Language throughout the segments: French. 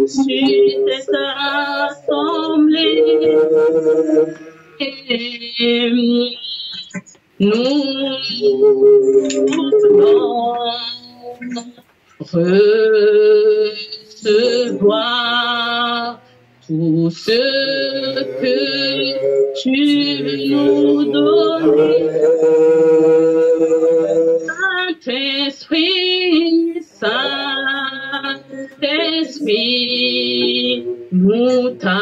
sur cette assemblée. Nous voulons recevoir tout ce que tu veux nous donner. Saint-Esprit, Saint-Esprit, nous t'invitons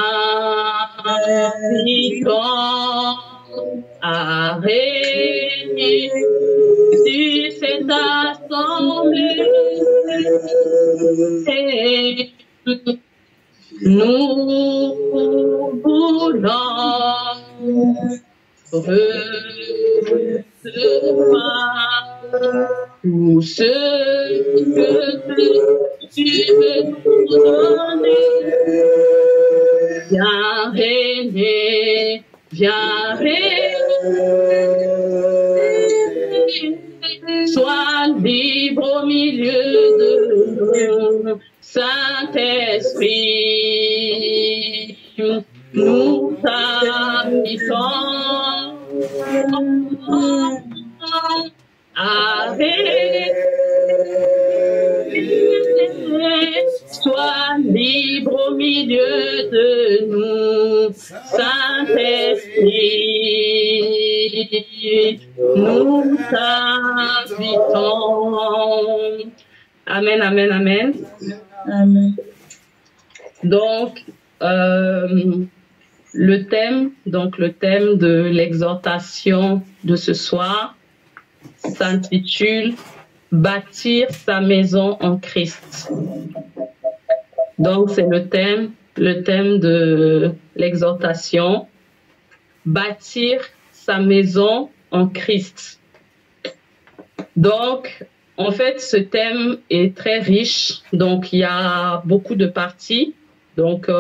à régner sur cette assemblée. Nous voulons recevoir tout ce que tu veux nous donner. Viens régner, viens régner. Sois libre au milieu de nous, Saint-Esprit. Nous t'invitons à régner. Sois libre au milieu de nous, Saint-Esprit. Nous t'invitons. Amen, amen, amen. Amen. Donc, le thème de l'exhortation de ce soir s'intitule « Bâtir sa maison en Christ ». Donc, c'est le thème de l'exhortation « Bâtir sa maison en Christ ». Donc, en fait, ce thème est très riche. Donc, il y a beaucoup de parties. Donc,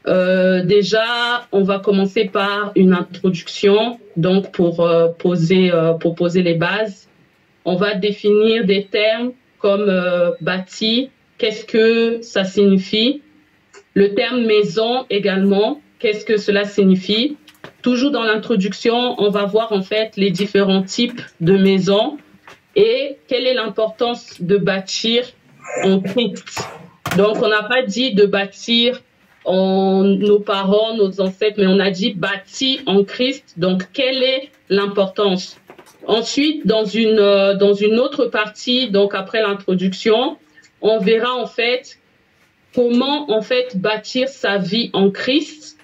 déjà, on va commencer par une introduction. Donc, pour poser les bases, on va définir des termes comme bâti. Qu'est-ce que ça signifie? Le terme maison également. Qu'est-ce que cela signifie? Toujours dans l'introduction, on va voir en fait les différents types de maisons et quelle est l'importance de bâtir en Christ. Donc, on n'a pas dit de bâtir nos parents, nos ancêtres, mais on a dit bâti en Christ. Donc, quelle est l'importance? Ensuite, dans une autre partie, donc après l'introduction, on verra en fait comment en fait bâtir sa vie en Christ.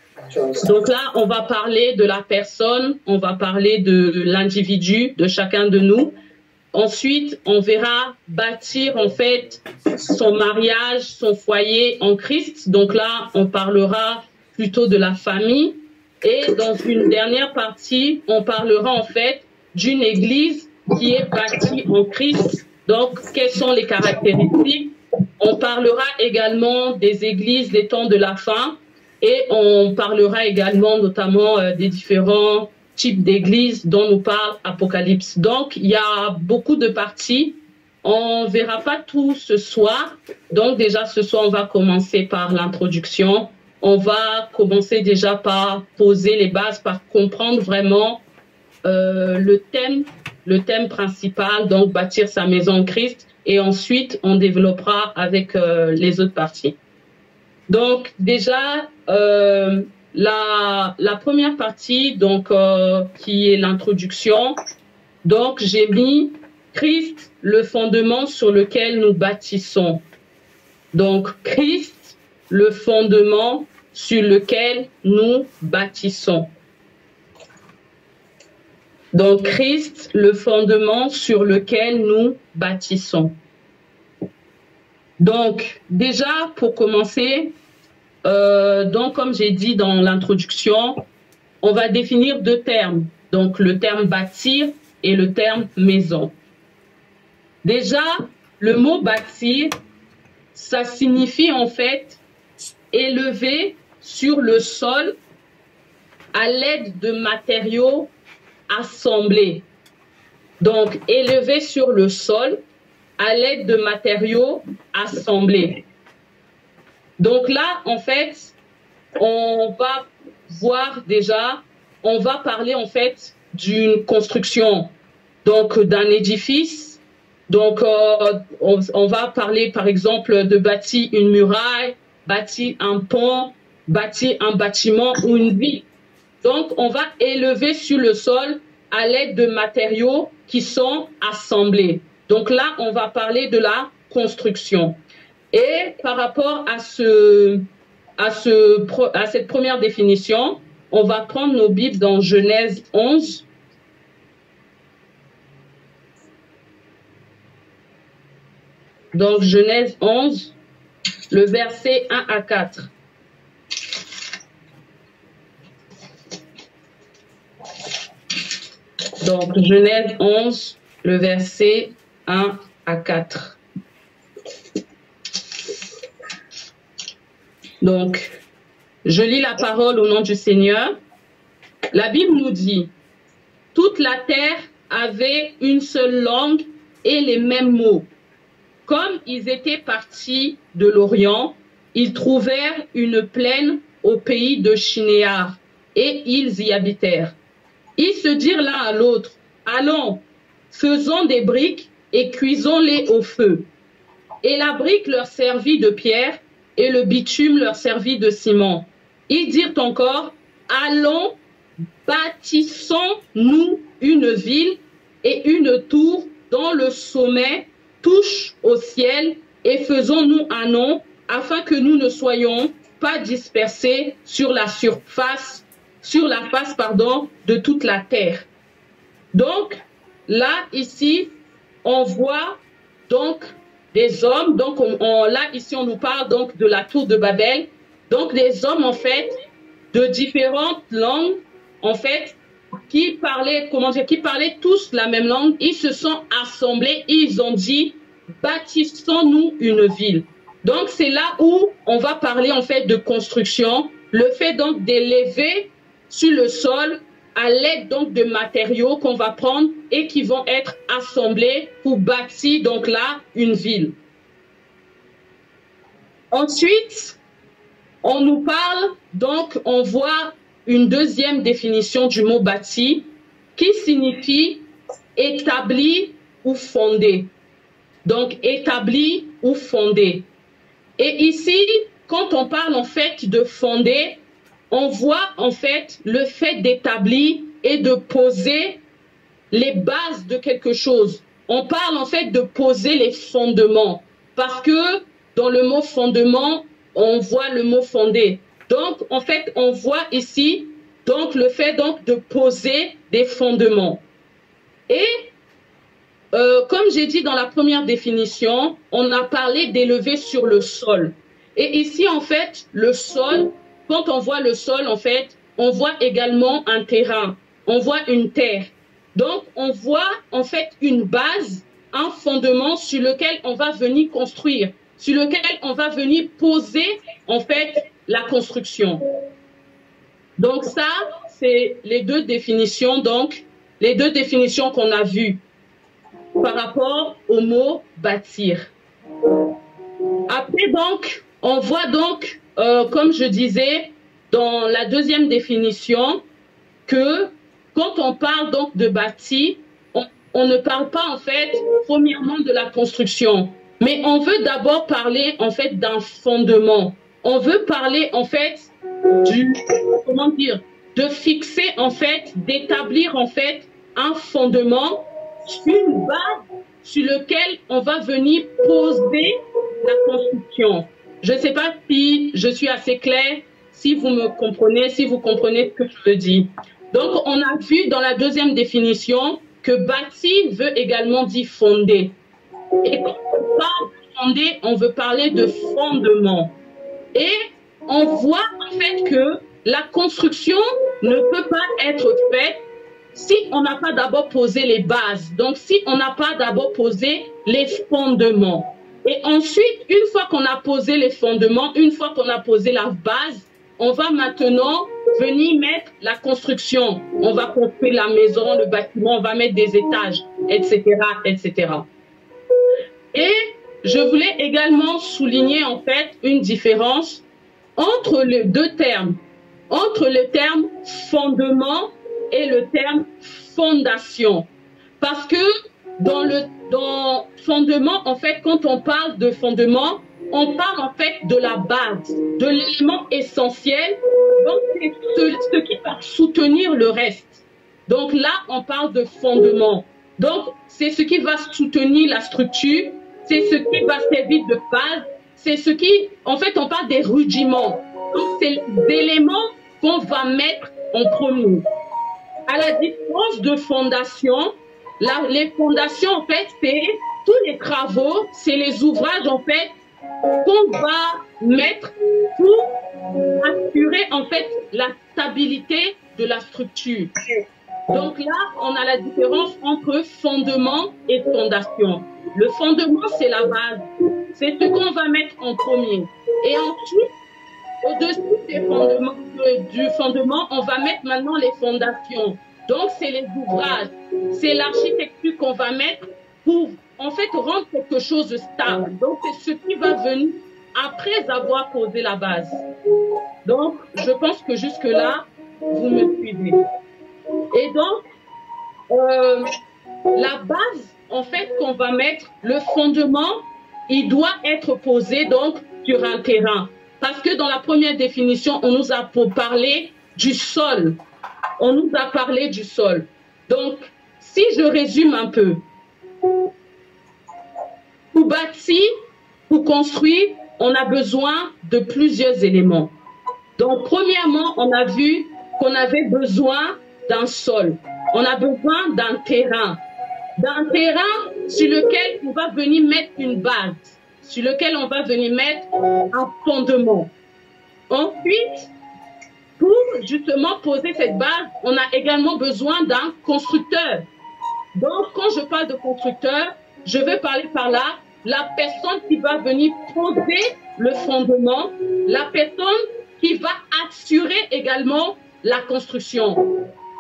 Donc là, on va parler de la personne, on va parler de l'individu, de chacun de nous. Ensuite, on verra bâtir en fait son mariage, son foyer en Christ. Donc là, on parlera plutôt de la famille. Et dans une dernière partie, on parlera en fait d'une église qui est bâtie en Christ. Donc, quelles sont les caractéristiques? On parlera également des églises des temps de la fin et on parlera également notamment des différents types d'églises dont nous parle Apocalypse. Donc, il y a beaucoup de parties. On ne verra pas tout ce soir. Donc, déjà, ce soir, on va commencer par l'introduction. On va commencer déjà par poser les bases, par comprendre vraiment le thème principal, donc bâtir sa maison en Christ. Et ensuite, on développera avec les autres parties. Donc, déjà, la première partie, donc qui est l'introduction. Donc, j'ai mis Christ, le fondement sur lequel nous bâtissons. Donc, Christ, le fondement sur lequel nous bâtissons. Donc, Christ, le fondement sur lequel nous bâtissons. Donc, déjà, pour commencer, donc comme j'ai dit dans l'introduction, on va définir deux termes. Donc, le terme bâtir et le terme maison. Déjà, le mot bâtir, ça signifie en fait élever sur le sol à l'aide de matériaux assemblés. Donc, élever sur le sol à l'aide de matériaux assemblés. Donc là, en fait, on va voir déjà, on va parler en fait d'une construction, donc d'un édifice. Donc, on va parler par exemple de bâtir une muraille, bâtir un pont, bâtir un bâtiment ou une ville. Donc, on va élever sur le sol à l'aide de matériaux qui sont assemblés. Donc là, on va parler de la construction. Et par rapport à cette première définition, on va prendre nos Bibles dans Genèse 11. Donc, Genèse 11, le verset 1 à 4. Donc, Genèse 11, le verset 1 à 4. Donc, je lis la parole au nom du Seigneur. La Bible nous dit, « Toute la terre avait une seule langue et les mêmes mots. Comme ils étaient partis de l'Orient, ils trouvèrent une plaine au pays de Shinéar, et ils y habitèrent. Ils se dirent l'un à l'autre, « Allons, faisons des briques et cuisons-les au feu. » Et la brique leur servit de pierre, et le bitume leur servit de ciment. Ils dirent encore, « Allons, bâtissons-nous une ville et une tour dont le sommet touche au ciel, et faisons-nous un nom, afin que nous ne soyons pas dispersés sur la face de toute la terre. » Donc, là, ici, on voit donc des hommes, donc là, ici, on nous parle donc de la tour de Babel, donc des hommes, en fait, de différentes langues, en fait, qui parlaient tous la même langue. Ils se sont assemblés, ils ont dit, bâtissons-nous une ville. Donc, c'est là où on va parler, en fait, de construction, le fait donc d'élever sur le sol à l'aide donc de matériaux qu'on va prendre et qui vont être assemblés pour bâtir donc là une ville. Ensuite, on nous parle, donc on voit une deuxième définition du mot bâti qui signifie établi ou fondé. Donc établi ou fondé. Et ici, quand on parle en fait de fonder, on voit en fait le fait d'établir et de poser les bases de quelque chose. On parle en fait de poser les fondements parce que dans le mot fondement, on voit le mot fondé. Donc en fait, on voit ici donc le fait donc de poser des fondements. Et comme j'ai dit dans la première définition, on a parlé d'élever sur le sol. Et ici en fait, le sol, quand on voit le sol, en fait, on voit également un terrain, on voit une terre. Donc, on voit en fait une base, un fondement sur lequel on va venir construire, sur lequel on va venir poser en fait la construction. Donc ça, c'est les deux définitions, donc les deux définitions qu'on a vues par rapport au mot bâtir. Après donc, on voit donc comme je disais, dans la deuxième définition, que quand on parle donc de bâti, on ne parle pas en fait premièrement de la construction, mais on veut d'abord parler en fait d'un fondement. On veut parler en fait de fixer en fait, d'établir en fait un fondement sur une base sur lequel on va venir poser la construction. Je ne sais pas si je suis assez claire, si vous me comprenez, si vous comprenez ce que je veux dire. Donc, on a vu dans la deuxième définition que bâtir veut également dire fonder. Et quand on parle de fonder, on veut parler de fondement. Et on voit en fait que la construction ne peut pas être faite si on n'a pas d'abord posé les bases. Donc, si on n'a pas d'abord posé les fondements. Et ensuite, une fois qu'on a posé les fondements, une fois qu'on a posé la base, on va maintenant venir mettre la construction. On va construire la maison, le bâtiment, on va mettre des étages, etc., etc. Et je voulais également souligner en fait une différence entre les deux termes, entre le terme fondement et le terme fondation. Parce que dans fondement, en fait, quand on parle de fondement, on parle en fait de la base, de l'élément essentiel, donc c'est ce qui va soutenir le reste. Donc là, on parle de fondement. Donc, c'est ce qui va soutenir la structure, c'est ce qui va servir de base, c'est ce qui, en fait, on parle des rudiments. Donc, c'est les éléments qu'on va mettre en premier. À la différence de fondation, là, les fondations, en fait, c'est tous les travaux, c'est les ouvrages, en fait, qu'on va mettre pour assurer, en fait, la stabilité de la structure. Donc là, on a la différence entre fondement et fondation. Le fondement, c'est la base. C'est ce qu'on va mettre en premier. Et ensuite, au-dessus du fondement, on va mettre maintenant les fondations. Donc, c'est les ouvrages. C'est l'architecture qu'on va mettre pour, en fait, rendre quelque chose de stable. Donc, c'est ce qui va venir après avoir posé la base. Donc, je pense que jusque-là, vous me suivez. Et donc, la base, en fait, qu'on va mettre, le fondement, il doit être posé donc sur un terrain. Parce que dans la première définition, on nous a parlé du sol. On nous a parlé du sol. Donc, si je résume un peu, pour bâtir, pour construire, on a besoin de plusieurs éléments. Donc, premièrement, on a vu qu'on avait besoin d'un sol. On a besoin d'un terrain sur lequel on va venir mettre une base, sur lequel on va venir mettre un fondement. Ensuite, pour justement poser cette base, on a également besoin d'un constructeur. Donc, quand je parle de constructeur, je veux parler par là la personne qui va venir poser le fondement, la personne qui va assurer également la construction.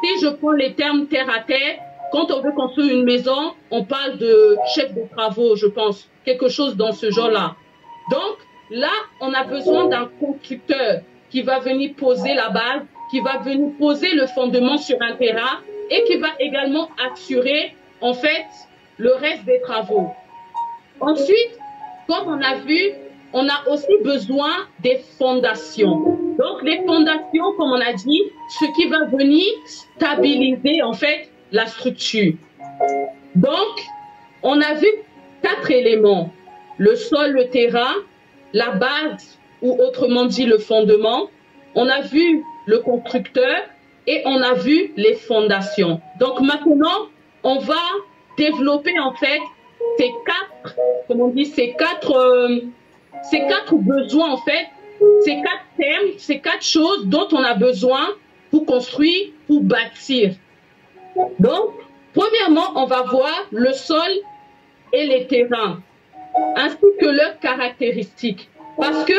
Si je prends les termes terre à terre, quand on veut construire une maison, on parle de chef de travaux, je pense, quelque chose dans ce genre-là. Donc, là, on a besoin d'un constructeur qui va venir poser la base, qui va venir poser le fondement sur un terrain et qui va également assurer, en fait, le reste des travaux. Ensuite, comme on a vu, on a aussi besoin des fondations. Donc, les fondations, comme on a dit, ce qui va venir stabiliser, en fait, la structure. Donc, on a vu 4 éléments. Le sol, le terrain, la base, ou autrement dit, le fondement. On a vu le constructeur et on a vu les fondations. Donc, maintenant, on va développer, en fait, ces 4, comment on dit, ces quatre besoins, en fait, ces 4 thèmes, ces 4 choses dont on a besoin pour construire, pour bâtir. Donc, premièrement, on va voir le sol et les terrains, ainsi que leurs caractéristiques. Parce que,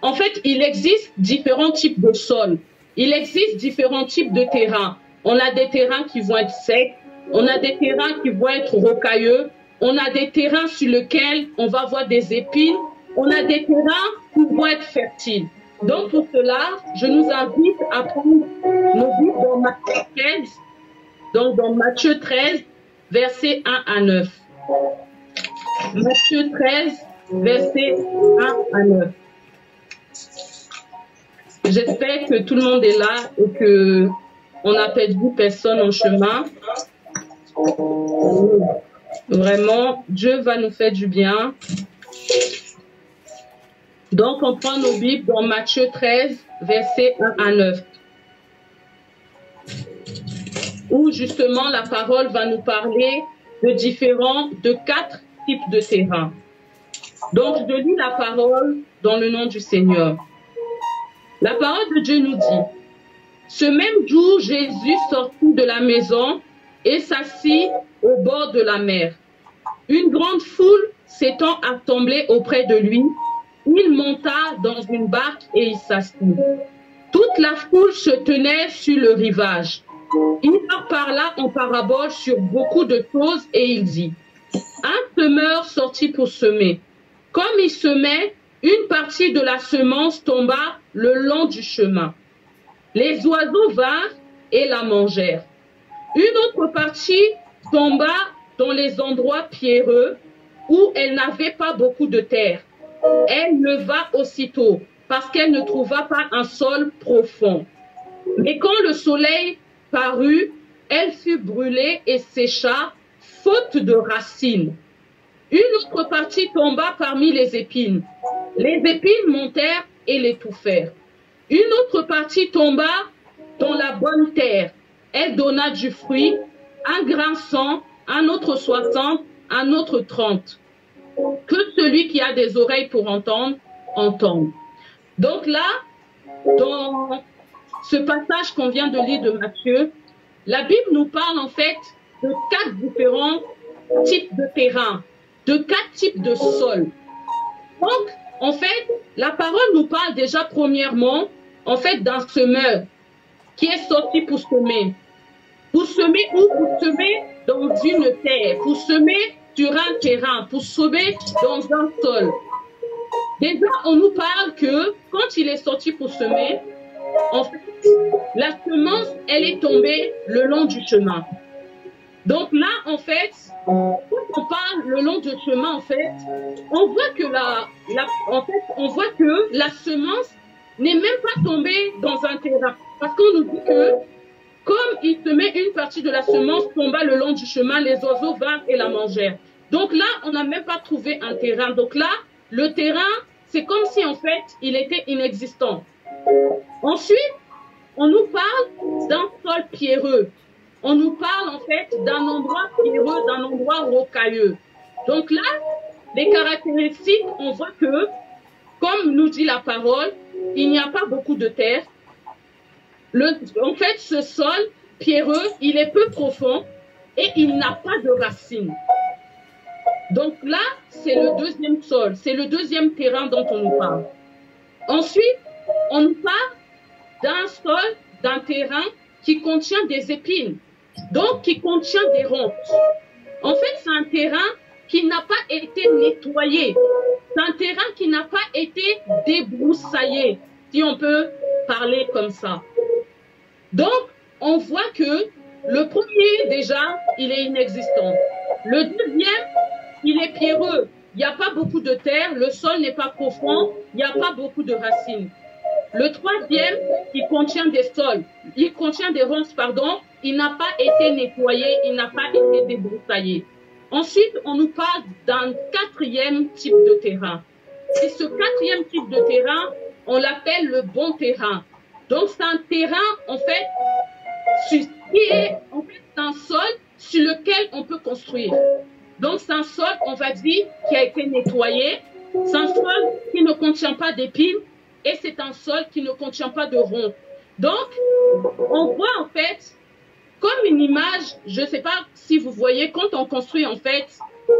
en fait, il existe différents types de sols. Il existe différents types de terrains. On a des terrains qui vont être secs, on a des terrains qui vont être rocailleux, on a des terrains sur lesquels on va avoir des épines, on a des terrains qui vont être fertiles. Donc, pour cela, je nous invite à prendre nos livres dans Matthieu 13, donc dans Matthieu 13, versets 1 à 9. Matthieu 13, versets 1 à 9. J'espère que tout le monde est là et que on n'a perdu personne en chemin. Vraiment, Dieu va nous faire du bien. Donc, on prend nos Bibles dans Matthieu 13, versets 1 à 9. Où justement la parole va nous parler de 4 types de terrains. Donc, je lis la parole dans le nom du Seigneur. La parole de Dieu nous dit: ce même jour, Jésus sortit de la maison et s'assit au bord de la mer. Une grande foule s'étant assemblée auprès de lui, il monta dans une barque et il s'assit. Toute la foule se tenait sur le rivage. Il leur parla en parabole sur beaucoup de choses et il dit: Un semeur sortit pour semer. Comme il semait, une partie de la semence tomba le long du chemin. Les oiseaux vinrent et la mangèrent. Une autre partie tomba dans les endroits pierreux où elle n'avait pas beaucoup de terre. Elle leva aussitôt parce qu'elle ne trouva pas un sol profond. Mais quand le soleil parut, elle fut brûlée et sécha, faute de racines. Une autre partie tomba parmi les épines. Les épines montèrent et l'étouffèrent. Une autre partie tomba dans la bonne terre. Elle donna du fruit, un grain 100, un autre 60, un autre 30. Que celui qui a des oreilles pour entendre, entende. Donc là, dans ce passage qu'on vient de lire de Matthieu, la Bible nous parle en fait de 4 différents types de terrain, de 4 types de sols. Donc, en fait, la parole nous parle déjà premièrement, en fait, d'un semeur qui est sorti pour semer. Pour semer où? Pour semer dans une terre, pour semer sur un terrain, pour semer dans un sol. Déjà, on nous parle que quand il est sorti pour semer, en fait, la semence, elle est tombée le long du chemin. Donc là, en fait, quand on parle le long du chemin, en fait, on voit que la semence n'est même pas tombée dans un terrain. Parce qu'on nous dit que comme il semait, une partie de la semence tomba le long du chemin, les oiseaux vinrent et la mangèrent. Donc là, on n'a même pas trouvé un terrain. Donc là, le terrain, c'est comme si en fait, il était inexistant. Ensuite, on nous parle d'un sol pierreux. On nous parle en fait d'un endroit pierreux, d'un endroit rocailleux. Donc là, les caractéristiques, on voit que, comme nous dit la parole, il n'y a pas beaucoup de terre. En fait, ce sol pierreux, il est peu profond et il n'a pas de racines. Donc là, c'est le deuxième sol, c'est le deuxième terrain dont on nous parle. Ensuite, on nous parle d'un sol, d'un terrain qui contient des épines, donc qui contient des ronces. En fait, c'est un terrain qui n'a pas été nettoyé. C'est un terrain qui n'a pas été débroussaillé, si on peut parler comme ça. Donc, on voit que le premier, déjà, il est inexistant. Le deuxième, il est pierreux. Il n'y a pas beaucoup de terre, le sol n'est pas profond, il n'y a pas beaucoup de racines. Le troisième, il contient des sols, il contient des ronces, pardon, il n'a pas été nettoyé, il n'a pas été débroussaillé. Ensuite, on nous parle d'un quatrième type de terrain. Et ce quatrième type de terrain, on l'appelle le bon terrain. Donc, c'est un terrain, en fait, qui est en fait un sol sur lequel on peut construire. Donc, c'est un sol, on va dire, qui a été nettoyé. C'est un sol qui ne contient pas d'épines et c'est un sol qui ne contient pas de ronds. Donc, on voit en fait, comme une image, je ne sais pas si vous voyez, quand on construit en fait,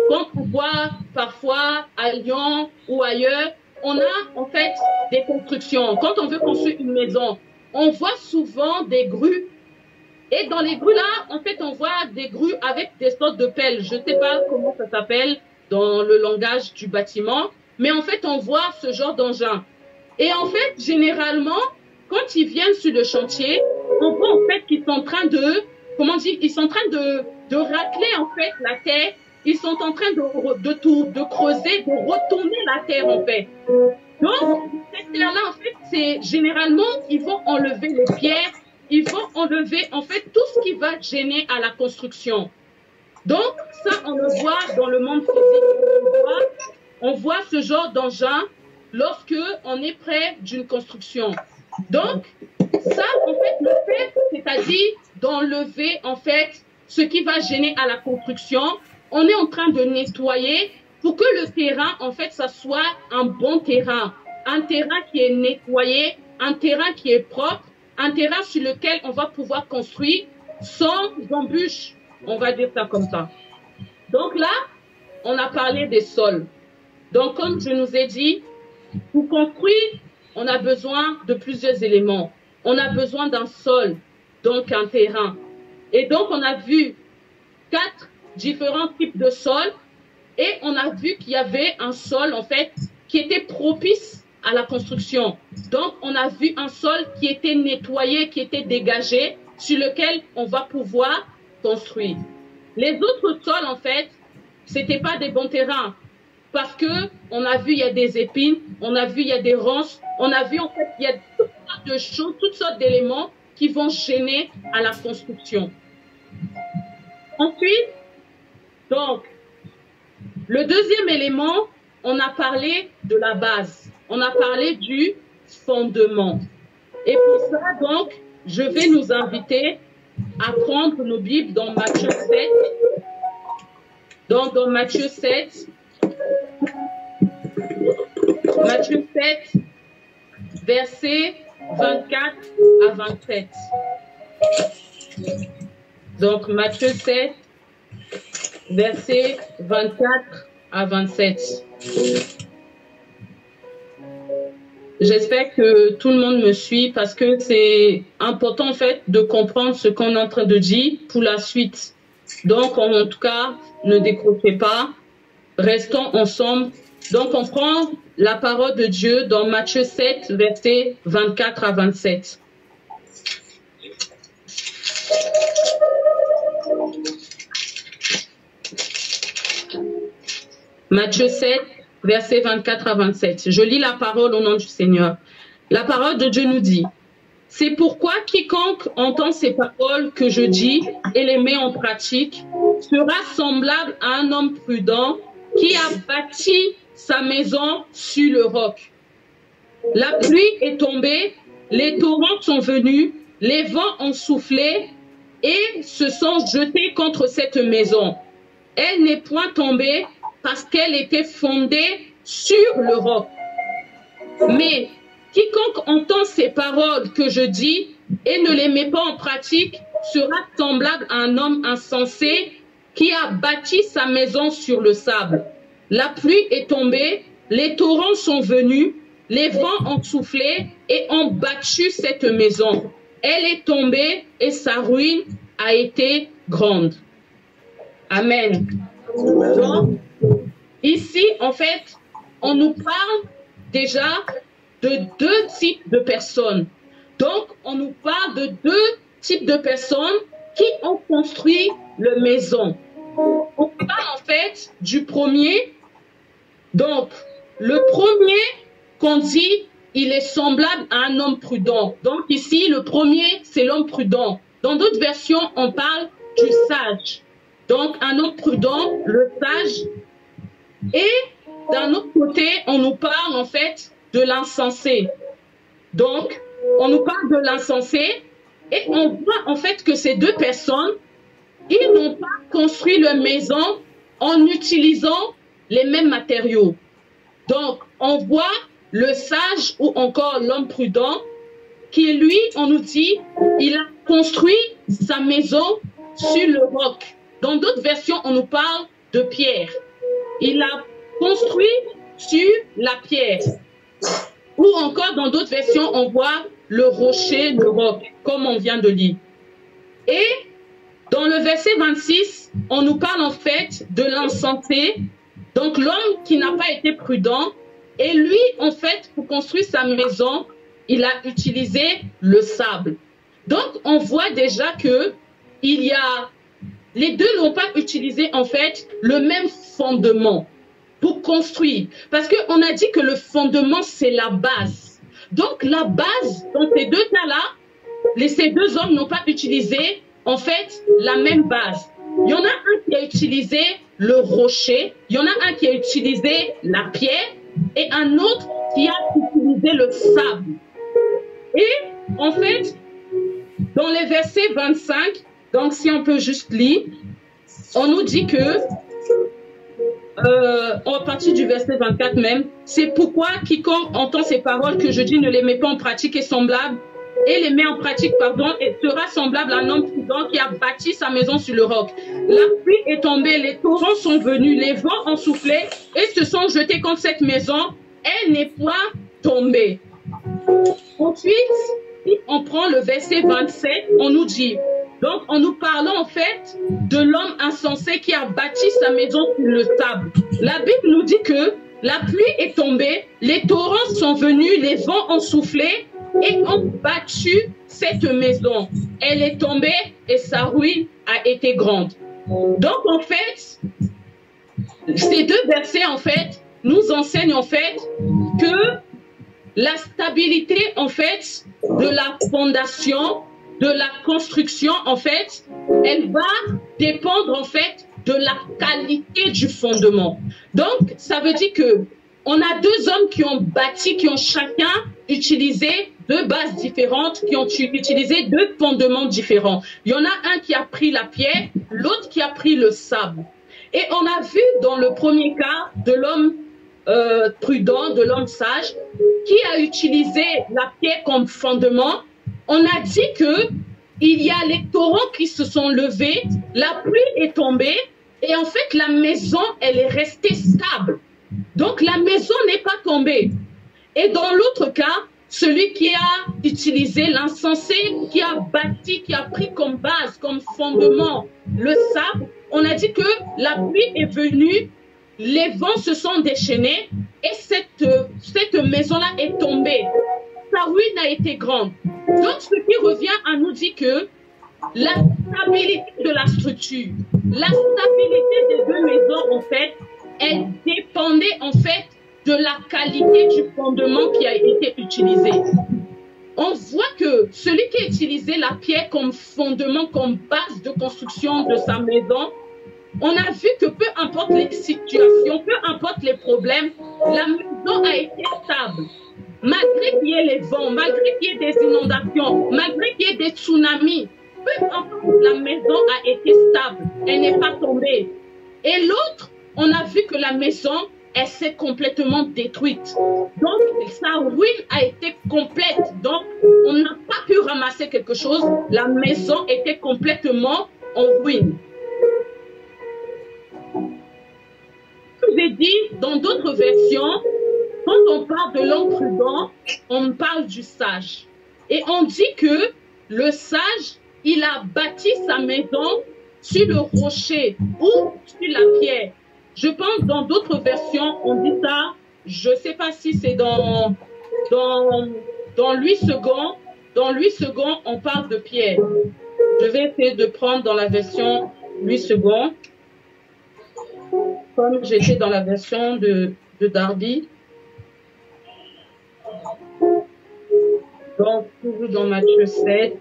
quand on voit parfois à Lyon ou ailleurs, on a en fait des constructions. Quand on veut construire une maison, on voit souvent des grues. Et dans les grues là, en fait, on voit des grues avec des sortes de pelles. Je ne sais pas comment ça s'appelle dans le langage du bâtiment, mais en fait, on voit ce genre d'engin. Et en fait, généralement, quand ils viennent sur le chantier, on voit en fait qu'ils sont en train de, comment dire, ils sont en train de racler en fait la terre. Ils sont en train de creuser, de retourner la terre en fait. Donc, cette terre-là, en fait, c'est généralement, ils vont enlever les pierres, ils vont enlever en fait tout ce qui va gêner à la construction. Donc, ça, on le voit dans le monde physique. On voit ce genre d'engin lorsque on est près d'une construction. Donc, ça, en fait, le fait, c'est-à-dire d'enlever, en fait, ce qui va gêner à la construction, on est en train de nettoyer pour que le terrain, en fait, ça soit un bon terrain. Un terrain qui est nettoyé, un terrain qui est propre, un terrain sur lequel on va pouvoir construire sans embûches. On va dire ça comme ça. Donc là, on a parlé des sols. Donc, comme je nous ai dit, pour construire, on a besoin de plusieurs éléments. On a besoin d'un sol, donc un terrain. Et donc, on a vu 4 différents types de sols et on a vu qu'il y avait un sol, en fait, qui était propice à la construction. Donc, on a vu un sol qui était nettoyé, qui était dégagé, sur lequel on va pouvoir construire. Les autres sols, en fait, c'était pas des bons terrains parce que on a vu il y a des épines, on a vu il y a des ronces, on a vu en fait il y a toutes sortes de choses, toutes sortes d'éléments qui vont gêner à la construction. Ensuite, donc, le deuxième élément, on a parlé de la base, on a parlé du fondement. Et pour ça, donc, je vais nous inviter à prendre nos Bibles dans Matthieu 7. Donc, dans Matthieu 7, versets 24 à 27. Donc, Matthieu 7, versets 24 à 27. J'espère que tout le monde me suit parce que c'est important en fait de comprendre ce qu'on est en train de dire pour la suite. Donc, en tout cas, ne décrochez pas, restons ensemble. Donc, on prend la parole de Dieu dans Matthieu 7, versets 24 à 27. Matthieu 7, versets 24 à 27. Je lis la parole au nom du Seigneur. La parole de Dieu nous dit: c'est pourquoi quiconque entend ces paroles que je dis et les met en pratique sera semblable à un homme prudent qui a bâti sa maison sur le roc. La pluie est tombée, les torrents sont venus, les vents ont soufflé et se sont jetés contre cette maison. Elle n'est point tombée parce qu'elle était fondée sur le roc. Mais quiconque entend ces paroles que je dis et ne les met pas en pratique sera semblable à un homme insensé qui a bâti sa maison sur le sable. La pluie est tombée, les torrents sont venus, les vents ont soufflé et ont battu cette maison. Elle est tombée et sa ruine a été grande. Amen. Donc, ici, en fait, on nous parle déjà de deux types de personnes. Donc, on nous parle de deux types de personnes qui ont construit la maison. On parle en fait du premier. Donc, le premier qu'on dit, il est semblable à un homme prudent. Donc ici, le premier, c'est l'homme prudent. Dans d'autres versions, on parle du sage. Donc, un homme prudent, le sage. Et d'un autre côté, on nous parle en fait de l'insensé. Donc, on nous parle de l'insensé et on voit en fait que ces deux personnes, ils n'ont pas construit leur maison en utilisant les mêmes matériaux. Donc, on voit le sage ou encore l'homme prudent qui, lui, on nous dit, il a construit sa maison sur le roc. Dans d'autres versions, on nous parle de pierre. Il a construit sur la pierre. Ou encore, dans d'autres versions, on voit le rocher, le roc, comme on vient de lire. Et dans le verset 26, on nous parle en fait de l'insensé, donc l'homme qui n'a pas été prudent. Et lui, en fait, pour construire sa maison, il a utilisé le sable. Donc, on voit déjà que les deux n'ont pas utilisé en fait le même fondement pour construire. Parce qu'on a dit que le fondement, c'est la base. Donc, la base, dans ces deux cas-là, ces deux hommes n'ont pas utilisé en fait la même base. Il y en a un qui a utilisé le rocher, il y en a un qui a utilisé la pierre et un autre qui a utilisé le sable. Et en fait, dans les versets 25, donc si on peut juste lire, on nous dit que, à partir du verset 24 même, c'est pourquoi quiconque entend ces paroles que je dis ne les met pas en pratique est semblable, et les met en pratique, pardon, et sera semblable à un homme prudent qui a bâti sa maison sur le roc. La pluie est tombée, les torrents sont venus, les vents ont soufflé et se sont jetés contre cette maison. Elle n'est point tombée. Ensuite, si on prend le verset 27, on nous dit, donc en nous parlant en fait de l'homme insensé qui a bâti sa maison sur le sable. La Bible nous dit que la pluie est tombée, les torrents sont venus, les vents ont soufflé et ont battu cette maison. Elle est tombée et sa ruine a été grande. Donc en fait, ces deux versets en fait nous enseignent en fait que la stabilité en fait de la fondation, de la construction en fait, elle va dépendre en fait de la qualité du fondement. Donc ça veut dire que on a deux hommes qui ont bâti, qui ont chacun utilisé deux bases différentes, qui ont utilisé deux fondements différents. Il y en a un qui a pris la pierre, l'autre qui a pris le sable. Et on a vu dans le premier cas de l'homme prudent, de l'homme sage, qui a utilisé la pierre comme fondement. On a dit que il y a les torrents qui se sont levés, la pluie est tombée, et en fait la maison, elle est restée stable. Donc la maison n'est pas tombée. Et dans l'autre cas, celui qui a utilisé l'insensé, qui a bâti, qui a pris comme base, comme fondement le sable, on a dit que la pluie est venue, les vents se sont déchaînés et cette maison-là est tombée. Sa ruine a été grande. Donc ce qui revient à nous dire que la stabilité de la structure, la stabilité des deux maisons en fait, elle dépendait en fait de la qualité du fondement qui a été utilisé. On voit que celui qui a utilisé la pierre comme fondement, comme base de construction de sa maison, on a vu que peu importe les situations, peu importe les problèmes, la maison a été stable. Malgré qu'il y ait les vents, malgré qu'il y ait des inondations, malgré qu'il y ait des tsunamis, peu importe, la maison a été stable. Elle n'est pas tombée. Et l'autre, on a vu que la maison, elle s'est complètement détruite. Donc, sa ruine a été complète. Donc, on n'a pas pu ramasser quelque chose. La maison était complètement en ruine. Je vous ai dit, dans d'autres versions, quand on parle de l'homme prudent, on parle du sage. Et on dit que le sage, il a bâti sa maison sur le rocher ou sur la pierre. Je pense dans d'autres versions, on dit ça, je ne sais pas si c'est dans Louis II, dans Louis II, on parle de pierre. Je vais essayer de prendre dans la version Louis II, comme j'étais dans la version de Darby. Donc, toujours dans Matthieu 7.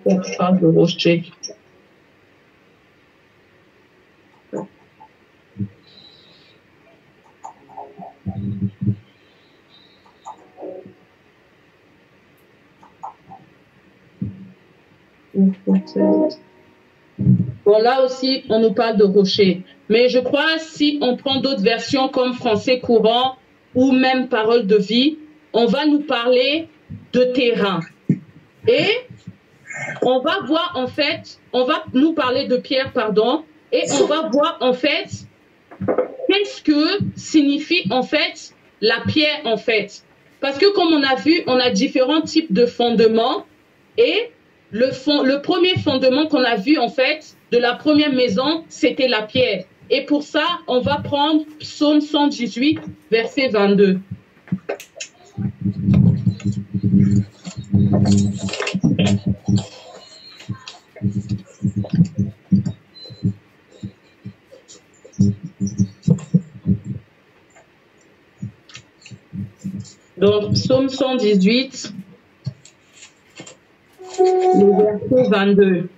On parle de rocher. Bon, là aussi, on nous parle de rocher. Mais je crois, si on prend d'autres versions comme français courant ou même parole de vie, on va nous parler de terrain. Et on va voir, en fait, on va nous parler de pierre, pardon, et on va voir, en fait, qu'est-ce que signifie, en fait, la pierre, en fait. Parce que, comme on a vu, on a différents types de fondements, et le premier fondement qu'on a vu, en fait, de la première maison, c'était la pierre. Et pour ça, on va prendre Psaume 118, verset 22. Donc, Psaume 118, le verset 22.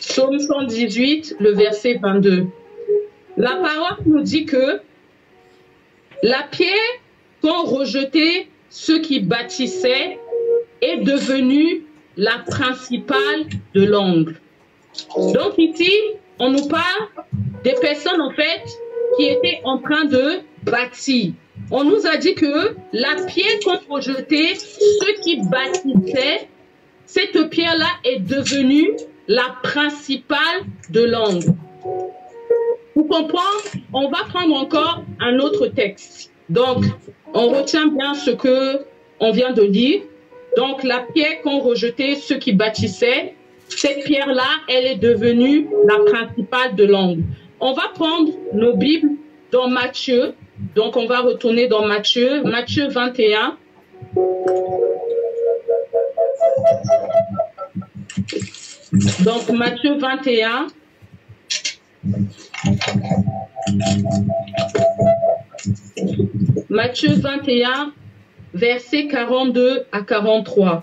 Psaume 118, le verset 22. La parole nous dit que la pierre qu'ont rejeté ceux qui bâtissaient est devenue la principale de l'angle. Donc ici, on nous parle des personnes en fait qui étaient en train de bâtit. On nous a dit que la pierre qu'on rejetait, ceux qui bâtissaient, cette pierre-là est devenue la principale de l'angle. Pour comprendre, on va prendre encore un autre texte. Donc, on retient bien ce que on vient de lire. Donc, la pierre qu'ont rejeté ceux qui bâtissaient, cette pierre-là, elle est devenue la principale de l'angle. On va prendre nos Bibles dans Matthieu. Donc, on va retourner dans Matthieu 21. Donc, Matthieu 21. Matthieu 21, versets 42 à 43.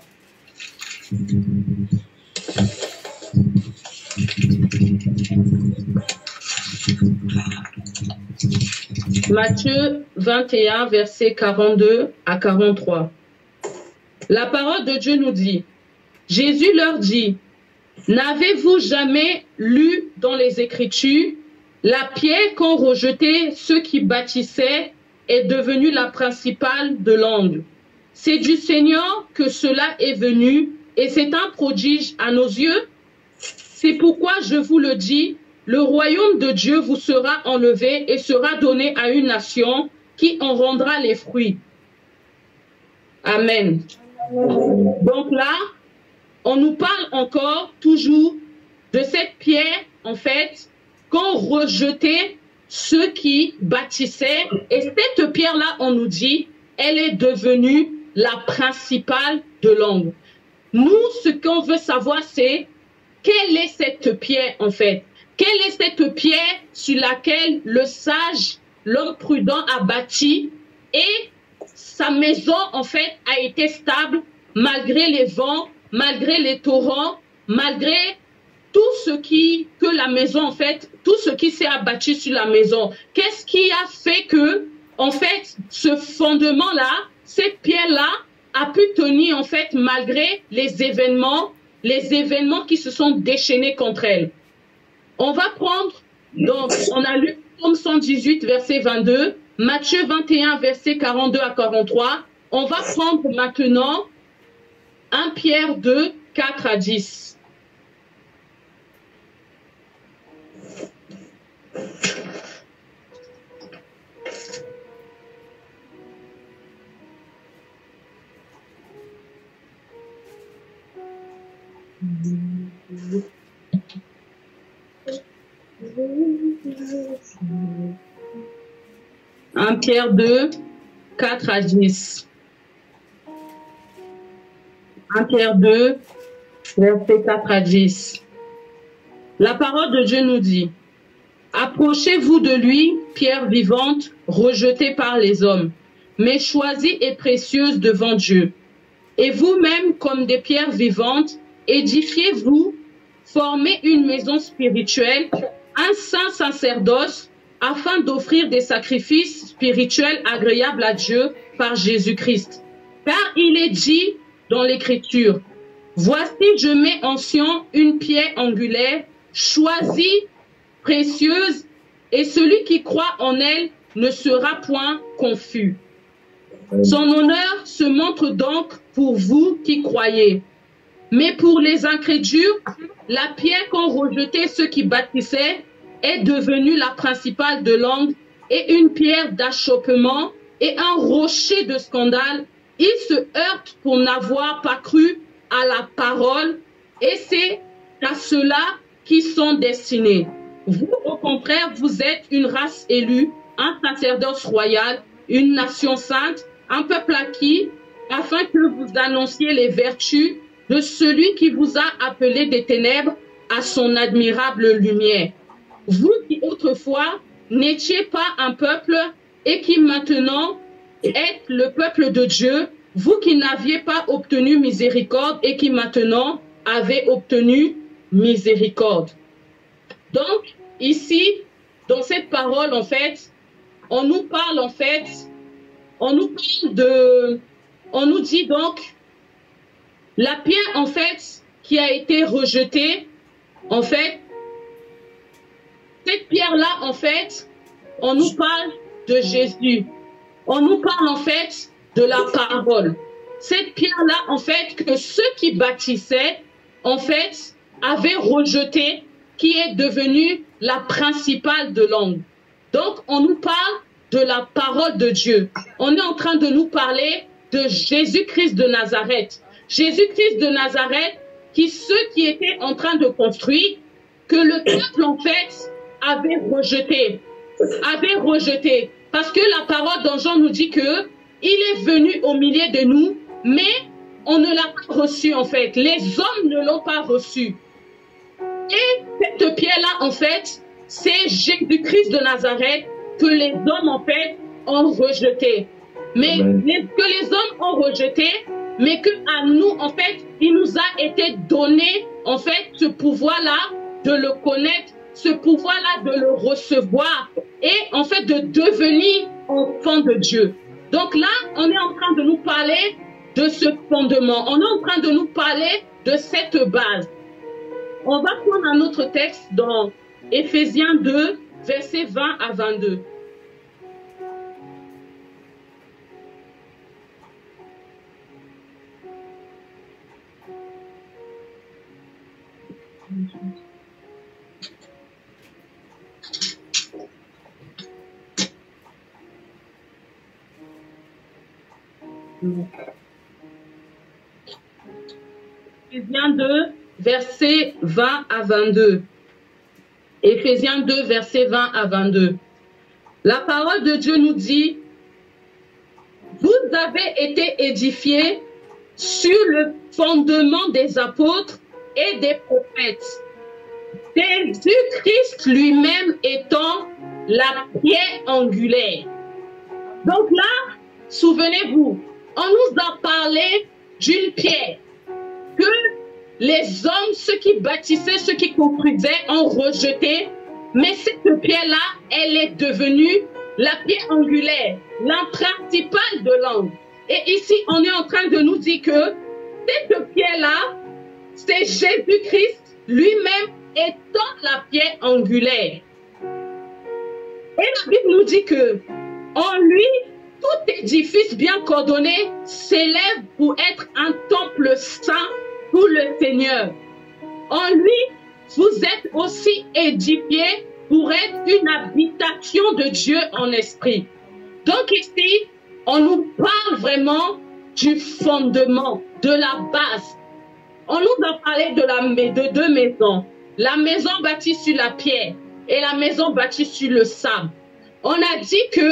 Matthieu 21, versets 42 à 43. La parole de Dieu nous dit, Jésus leur dit, n'avez-vous jamais lu dans les Écritures, la pierre qu'ont rejetée ceux qui bâtissaient est devenue la principale de l'angle. C'est du Seigneur que cela est venu et c'est un prodige à nos yeux. C'est pourquoi je vous le dis, le royaume de Dieu vous sera enlevé et sera donné à une nation qui en rendra les fruits. Amen. Donc là, on nous parle encore toujours de cette pierre, en fait, qu'ont rejeté ceux qui bâtissaient. Et cette pierre-là, on nous dit, elle est devenue la principale de l'angle. Nous, ce qu'on veut savoir, c'est quelle est cette pierre, en fait? Quelle est cette pierre sur laquelle le sage, l'homme prudent a bâti et sa maison, en fait, a été stable malgré les vents, malgré les torrents, malgré tout ce que la maison, en fait, tout ce qui s'est abattu sur la maison. Qu'est-ce qui a fait que, en fait, ce fondement-là, cette pierre-là, a pu tenir, en fait, malgré les événements qui se sont déchaînés contre elle. On va prendre, donc, on a lu Psaume 118, verset 22, Matthieu 21, verset 42 à 43. On va prendre maintenant 1 Pierre 2, 4 à 10. Un Pierre 2, 4 à 10. 1 Pierre 2, verset 4 à 10. La parole de Dieu nous dit, « Approchez-vous de lui, pierre vivante, rejetée par les hommes, mais choisie et précieuse devant Dieu. Et vous-même, comme des pierres vivantes, édifiez-vous, formez une maison spirituelle, un saint sacerdoce, afin d'offrir des sacrifices spirituels agréables à Dieu par Jésus-Christ. Car il est dit dans l'Écriture, « Voici, je mets en Sion une pierre angulaire, choisie, précieuse, et celui qui croit en elle ne sera point confus. » Son honneur se montre donc pour vous qui croyez. Mais pour les incrédules, la pierre qu'ont rejeté ceux qui bâtissaient est devenue la principale de l'angle et une pierre d'achoppement et un rocher de scandale. Ils se heurtent pour n'avoir pas cru à la parole et c'est à cela qu'ils sont destinés. Vous, au contraire, vous êtes une race élue, un sacerdoce royal, une nation sainte, un peuple acquis, afin que vous annonciez les vertus de celui qui vous a appelé des ténèbres à son admirable lumière. Vous qui autrefois n'étiez pas un peuple et qui maintenant êtes le peuple de Dieu, vous qui n'aviez pas obtenu miséricorde et qui maintenant avez obtenu miséricorde. Donc, ici, dans cette parole, en fait, on nous parle, en fait, on nous dit donc, la pierre, en fait, qui a été rejetée, en fait, cette pierre-là, en fait, on nous parle de Jésus. On nous parle en fait de la parole. Cette pierre-là, en fait, que ceux qui bâtissaient, en fait, avaient rejeté, qui est devenue la principale de l'angle. Donc, on nous parle de la parole de Dieu. On est en train de nous parler de Jésus-Christ de Nazareth. Jésus-Christ de Nazareth, ceux qui étaient en train de construire, que le peuple, en fait, avait rejeté. Parce que la parole dans Jean nous dit que il est venu au milieu de nous, mais on ne l'a pas reçu, en fait. Les hommes ne l'ont pas reçu. Et cette pierre-là, en fait, c'est Jésus-Christ de Nazareth que les hommes, en fait, ont rejeté. Mais que les hommes ont rejeté, mais que à nous, en fait, il nous a été donné, en fait, ce pouvoir-là de le connaître, ce pouvoir-là de le recevoir et, en fait, de devenir enfant de Dieu. Donc là, on est en train de nous parler de ce fondement. On est en train de nous parler de cette base. On va prendre un autre texte dans Éphésiens 2, versets 20 à 22. Éphésiens 2, versets 20 à 22. Éphésiens 2, versets 20 à 22. La parole de Dieu nous dit, vous avez été édifiés sur le fondement des apôtres et des prophètes. Jésus-Christ lui-même étant la pierre angulaire. Donc là, souvenez-vous, on nous a parlé d'une pierre que les hommes, ceux qui bâtissaient, ceux qui construisaient, ont rejetée. Mais cette pierre-là, elle est devenue la pierre angulaire, la principale de l'angle. Et ici, on est en train de nous dire que cette pierre-là, c'est Jésus-Christ lui-même étant la pierre angulaire. Et la Bible nous dit que en lui, tout édifice bien coordonné s'élève pour être un temple saint pour le Seigneur. En lui, vous êtes aussi édifiés pour être une habitation de Dieu en esprit. Donc ici, on nous parle vraiment du fondement, de la base. On nous a parlé de deux maisons. La maison bâtie sur la pierre et la maison bâtie sur le sable. On a dit que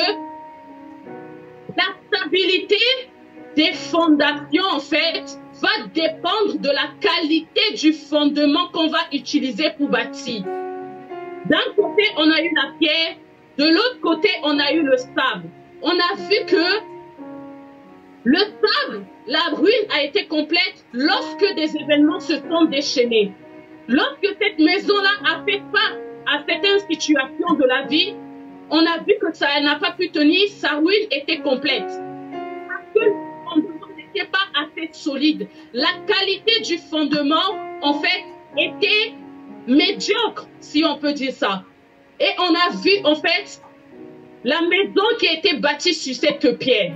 la stabilité des fondations, en fait, va dépendre de la qualité du fondement qu'on va utiliser pour bâtir. D'un côté, on a eu la pierre, de l'autre côté, on a eu le sable. On a vu que le sable, la ruine a été complète lorsque des événements se sont déchaînés. Lorsque cette maison-là a fait face à certaines situations de la vie, on a vu que ça n'a pas pu tenir, sa ruine était complète. Parce que le fondement n'était pas assez solide. La qualité du fondement, en fait, était médiocre, si on peut dire ça. Et on a vu, en fait, la maison qui a été bâtie sur cette pierre.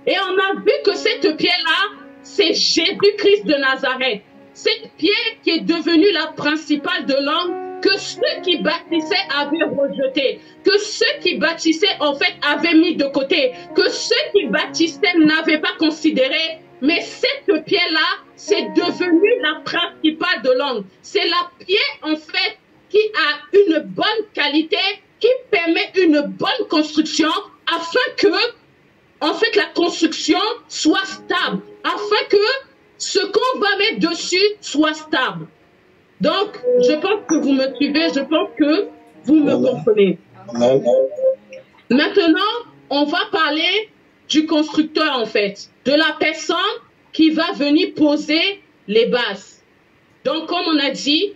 Et on a vu que cette pierre-là, c'est Jésus-Christ de Nazareth. Cette pierre qui est devenue la principale de l'angle, que ceux qui bâtissaient avaient rejeté, que ceux qui bâtissaient, en fait, avaient mis de côté, que ceux qui bâtissaient n'avaient pas considéré. Mais cette pierre-là, c'est devenu la principale de l'angle. C'est la pierre, en fait, qui a une bonne qualité, qui permet une bonne construction, afin que, en fait, la construction soit stable, afin que ce qu'on va mettre dessus soit stable. Donc, je pense que vous me suivez, je pense que vous me comprenez. Maintenant, on va parler du constructeur, en fait, de la personne qui va venir poser les bases. Donc, comme on a dit,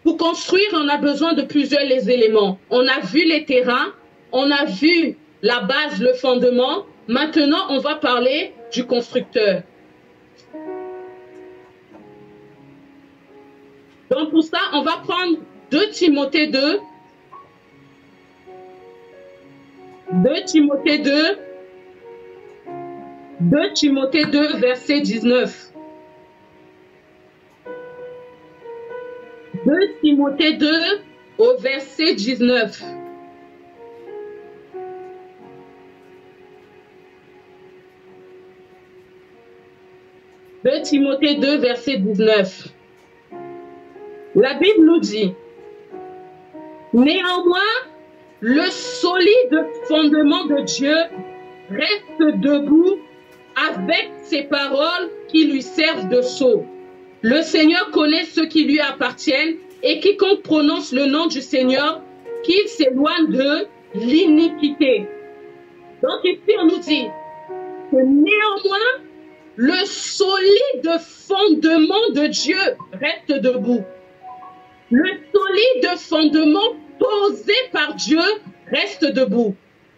pour construire, on a besoin de plusieurs éléments. On a vu les terrains, on a vu la base, le fondement. Maintenant, on va parler du constructeur. Donc, pour ça, on va prendre 2 Timothée 2. 2 2 Timothée 2, 2 Timothée 2, verset 19. 2 Timothée 2, au verset 19. De Timothée 2, verset 19. La Bible nous dit, néanmoins, le solide fondement de Dieu reste debout avec ses paroles qui lui servent de sceau. Le Seigneur connaît ceux qui lui appartiennent et quiconque prononce le nom du Seigneur, qu'il s'éloigne de l'iniquité. Donc ici, on nous dit que néanmoins, le solide fondement de Dieu reste debout. Le solide fondement posé par Dieu reste debout.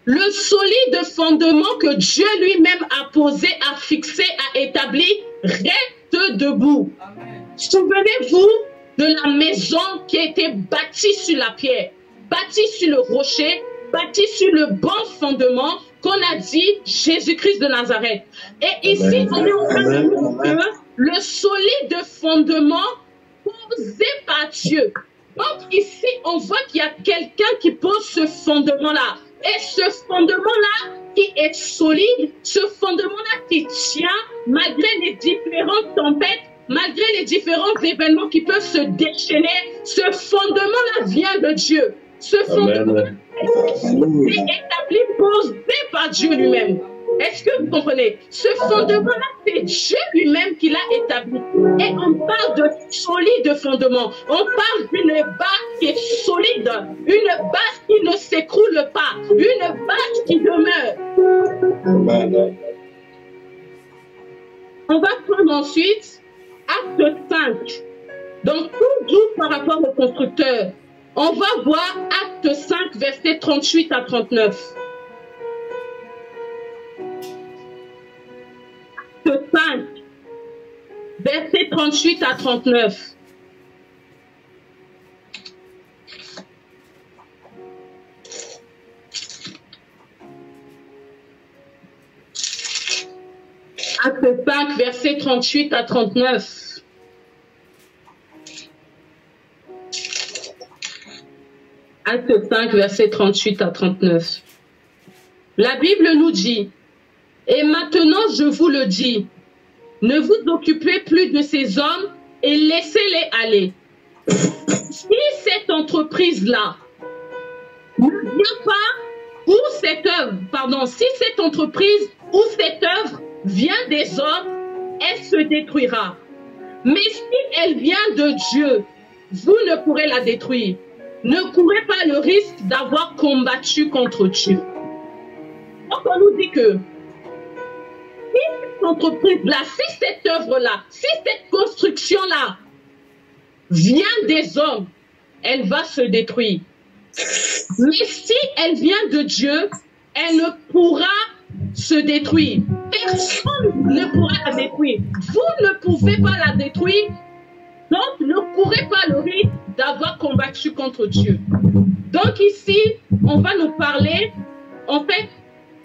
Le solide fondement que Dieu lui-même a posé, a fixé, a établi, reste debout. Souvenez-vous de la maison qui a été bâtie sur la pierre, bâtie sur le rocher, bâtie sur le bon fondement qu'on a dit Jésus-Christ de Nazareth. Et ici, on est en train de nous dire le solide fondement posé par Dieu. Donc ici, on voit qu'il y a quelqu'un qui pose ce fondement-là. Et ce fondement-là qui est solide, ce fondement-là qui tient malgré les différentes tempêtes, malgré les différents événements qui peuvent se déchaîner, ce fondement-là vient de Dieu. Ce fondement est établi, posé par Dieu lui-même. Est-ce que vous comprenez? Ce fondement-là, c'est Dieu lui-même qui l'a établi. Et on parle de solide fondement. On parle d'une base qui est solide, une base qui ne s'écroule pas, une base qui demeure. On va prendre ensuite acte 5. Donc, toujours par rapport au constructeur, on va voir acte 5, versets 38 à 39. Acte 5, versets 38 à 39. Acte 5, versets 38 à 39. Acte 5, versets 38 à 39. La Bible nous dit, « Et maintenant je vous le dis, ne vous occupez plus de ces hommes et laissez-les aller. Si cette entreprise-là ne vient pas, ou cette œuvre, pardon, si cette entreprise ou cette œuvre vient des hommes, elle se détruira. Mais si elle vient de Dieu, vous ne pourrez la détruire. Ne courez pas le risque d'avoir combattu contre Dieu. » Donc on nous dit que si cette entreprise-là, si cette œuvre-là, si cette construction-là vient des hommes, elle va se détruire. Mais si elle vient de Dieu, elle ne pourra se détruire. Personne ne pourra la détruire. Vous ne pouvez pas la détruire. Donc, ne courez pas le risque d'avoir combattu contre Dieu. Donc ici, on va nous parler, en fait,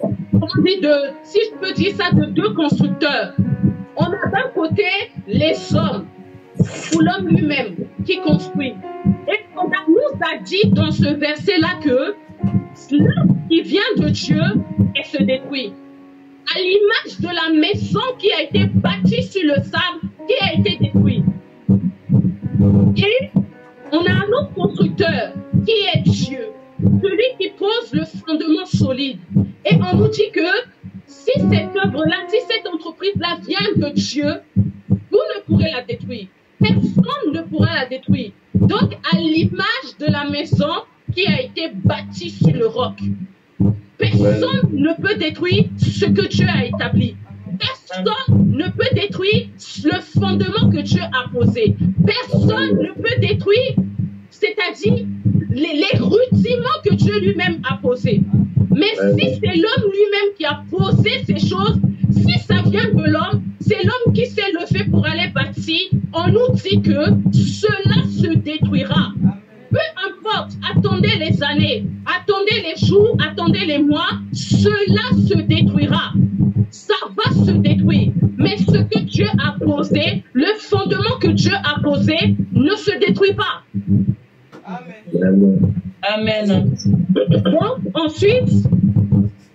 on dit si je peux dire ça, de deux constructeurs. On a d'un côté les hommes, ou l'homme lui-même qui construit. Et on nous a dit dans ce verset-là que l'homme qui vient de Dieu, elle se détruit. À l'image de la maison qui a été bâtie sur le sable, qui a été détruite. Et on a un autre constructeur qui est Dieu, celui qui pose le fondement solide. Et on nous dit que si cette œuvre-là, si cette entreprise-là vient de Dieu, vous ne pourrez la détruire. Personne ne pourra la détruire. Donc, à l'image de la maison qui a été bâtie sur le roc, personne ne peut détruire ce que Dieu a établi. Personne ne peut détruire le fondement que Dieu a posé. Personne ne peut détruire, c'est-à-dire les rudiments que Dieu lui-même a posés. Mais si c'est l'homme lui-même qui a posé ces choses, si ça vient de l'homme, c'est l'homme qui s'est levé pour aller bâtir, on nous dit que cela se détruira. Peu importe, attendez les années, attendez attendez les jours, attendez les mois, cela se détruira. Ça va se détruire. Mais ce que Dieu a posé, le fondement que Dieu a posé, ne se détruit pas. Amen. Amen. Donc, ensuite,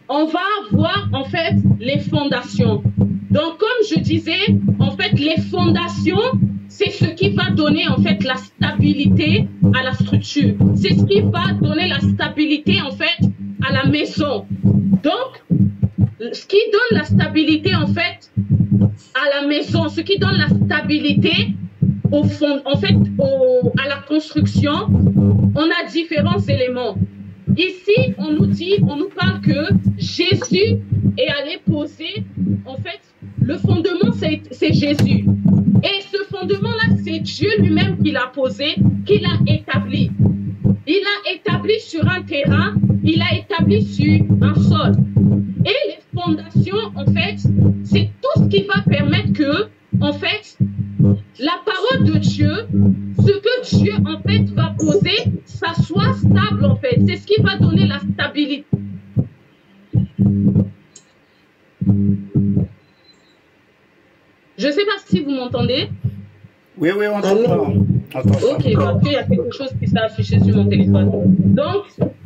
on va voir en fait les fondations. Donc, comme je disais, en fait, les fondations, c'est ce qui va donner en fait la stabilité à la structure. C'est ce qui va donner la stabilité en fait à la maison. Donc, ce qui donne la stabilité en fait à la maison, ce qui donne la stabilité au fond, en fait, à la construction, on a différents éléments. Ici, on nous parle que Jésus est allé poser, en fait, le fondement, c'est Jésus. Et ce fondement-là, c'est Dieu lui-même qui l'a posé, qui l'a établi. Il l'a établi sur un terrain, il l'a établi sur un sol. Et les fondations, en fait, c'est tout ce qui va permettre que, en fait, la parole de Dieu, ce que Dieu, en fait, va poser, ça soit stable, en fait. C'est ce qui va donner la stabilité. Je ne sais pas si vous m'entendez. Oui, on t'entend. Ok, parce qu'il y a quelque chose qui s'est affiché sur mon téléphone. Donc,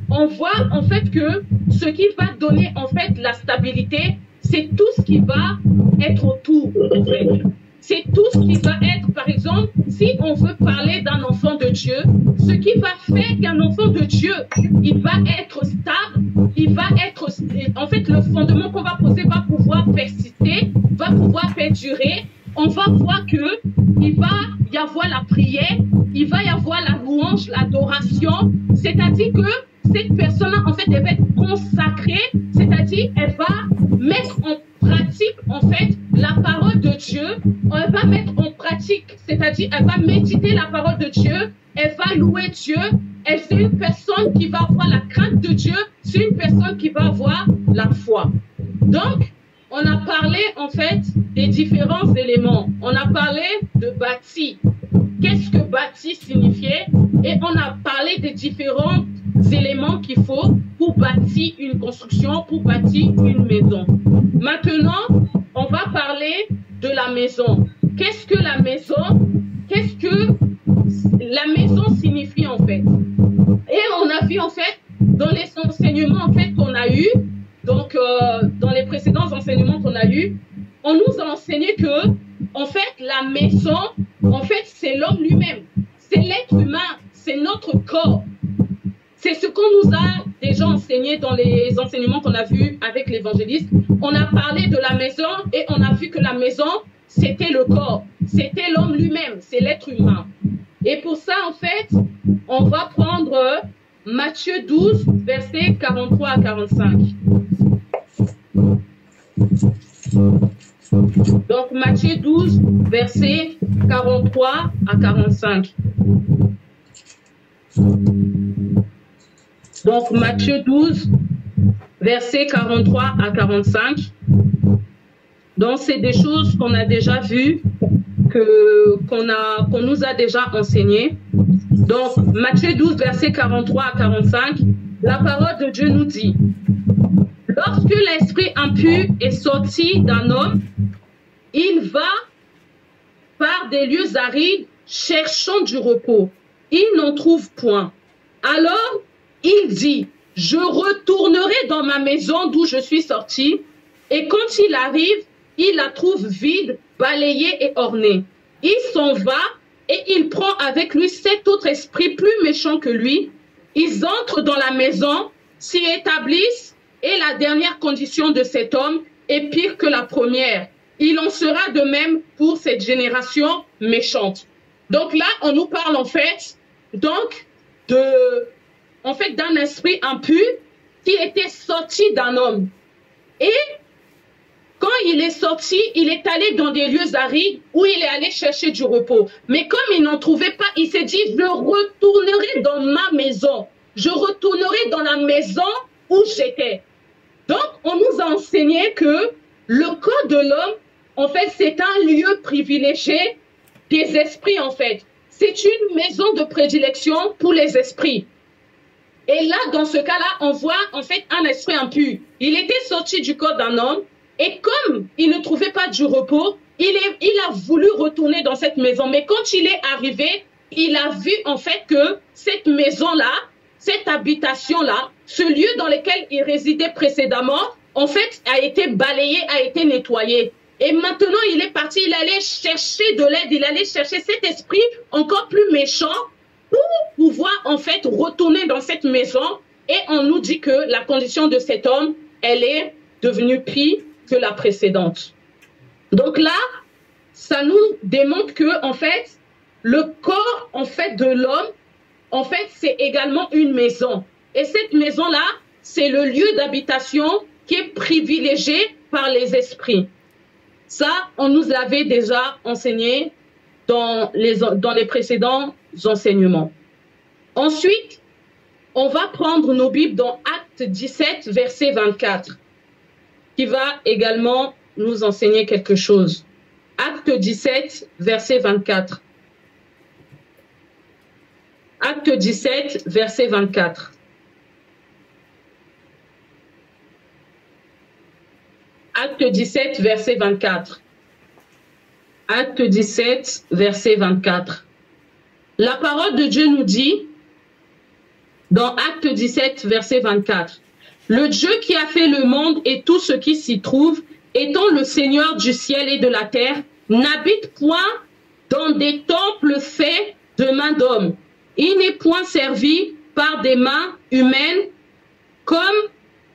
on voit en fait que ce qui va donner en fait la stabilité, c'est tout ce qui va être autour, en fait. C'est tout ce qui va être, par exemple, si on veut parler d'un enfant de Dieu, ce qui va faire qu'un enfant de Dieu, il va être stable, il va être, en fait, le fondement qu'on va poser va pouvoir persister, va pouvoir perdurer. On va voir que il va y avoir la prière, il va y avoir la louange, l'adoration, c'est-à-dire que cette personne-là, en fait, elle va être consacrée, c'est-à-dire elle va mettre en pratique, en fait, la parole de Dieu, elle va mettre en pratique, c'est-à-dire elle va méditer la parole de Dieu, elle va louer Dieu, c'est une personne qui va avoir la crainte de Dieu, c'est une personne qui va avoir la foi. Donc, on a parlé, en fait, des différents éléments. On a parlé de bâti. Qu'est-ce que bâti signifiait? Et on a parlé des différents éléments qu'il faut pour bâtir une construction, pour bâtir une maison. Maintenant, on va parler de la maison. Qu'est-ce que la maison? Qu'est-ce que la maison signifie, en fait? Et on a vu, en fait, dans les enseignements, en fait, qu'on a eus, donc, dans les précédents enseignements qu'on a eus, on nous a enseigné que, en fait, la maison, en fait, c'est l'homme lui-même. C'est l'être humain. C'est notre corps. C'est ce qu'on nous a déjà enseigné dans les enseignements qu'on a vus avec l'évangéliste. On a parlé de la maison et on a vu que la maison, c'était le corps. C'était l'homme lui-même. C'est l'être humain. Et pour ça, en fait, on va prendre Matthieu 12, versets 43 à 45. Donc, Matthieu 12, versets 43 à 45. Donc, Matthieu 12, versets 43 à 45. Donc, c'est des choses qu'on a déjà vues, qu'on nous a déjà enseignées. Donc, Matthieu 12, versets 43 à 45, la parole de Dieu nous dit: lorsque l'esprit impur est sorti d'un homme, il va par des lieux arides cherchant du repos. Il n'en trouve point. Alors, il dit: je retournerai dans ma maison d'où je suis sorti. Et quand il arrive, il la trouve vide, balayée et ornée. Il s'en va et il prend avec lui 7 autres esprits plus méchants que lui. Ils entrent dans la maison, s'y établissent, et la dernière condition de cet homme est pire que la première. Il en sera de même pour cette génération méchante. Donc là, on nous parle en fait, donc, d'un esprit impur qui était sorti d'un homme. Et quand il est sorti, il est allé dans des lieux arides où il est allé chercher du repos. Mais comme il n'en trouvait pas, il s'est dit: je retournerai dans ma maison. Je retournerai dans la maison où j'étais. Donc, on nous a enseigné que le corps de l'homme, en fait, c'est un lieu privilégié des esprits, en fait. C'est une maison de prédilection pour les esprits. Et là, dans ce cas-là, on voit en fait un esprit impur. Il était sorti du corps d'un homme et comme il ne trouvait pas du repos, il a voulu retourner dans cette maison. Mais quand il est arrivé, il a vu en fait que cette maison-là, cette habitation-là, ce lieu dans lequel il résidait précédemment, en fait, a été balayé, a été nettoyé. Et maintenant, il est parti, il allait chercher de l'aide, il allait chercher cet esprit encore plus méchant pour pouvoir en fait retourner dans cette maison. Et on nous dit que la condition de cet homme, elle est devenue pire que la précédente. Donc là, ça nous démontre que en fait, le corps en fait de l'homme, en fait, c'est également une maison. Et cette maison-là, c'est le lieu d'habitation qui est privilégié par les esprits. Ça, on nous l'avait déjà enseigné dans les précédents enseignements. Ensuite, on va prendre nos Bibles dans Acte 17, verset 24, qui va également nous enseigner quelque chose. Acte 17, verset 24. Acte 17, verset 24. Acte 17, verset 24. Acte 17, verset 24. La parole de Dieu nous dit, dans Acte 17, verset 24, « Le Dieu qui a fait le monde et tout ce qui s'y trouve, étant le Seigneur du ciel et de la terre, n'habite point dans des temples faits de mains d'hommes. Il n'est point servi par des mains humaines comme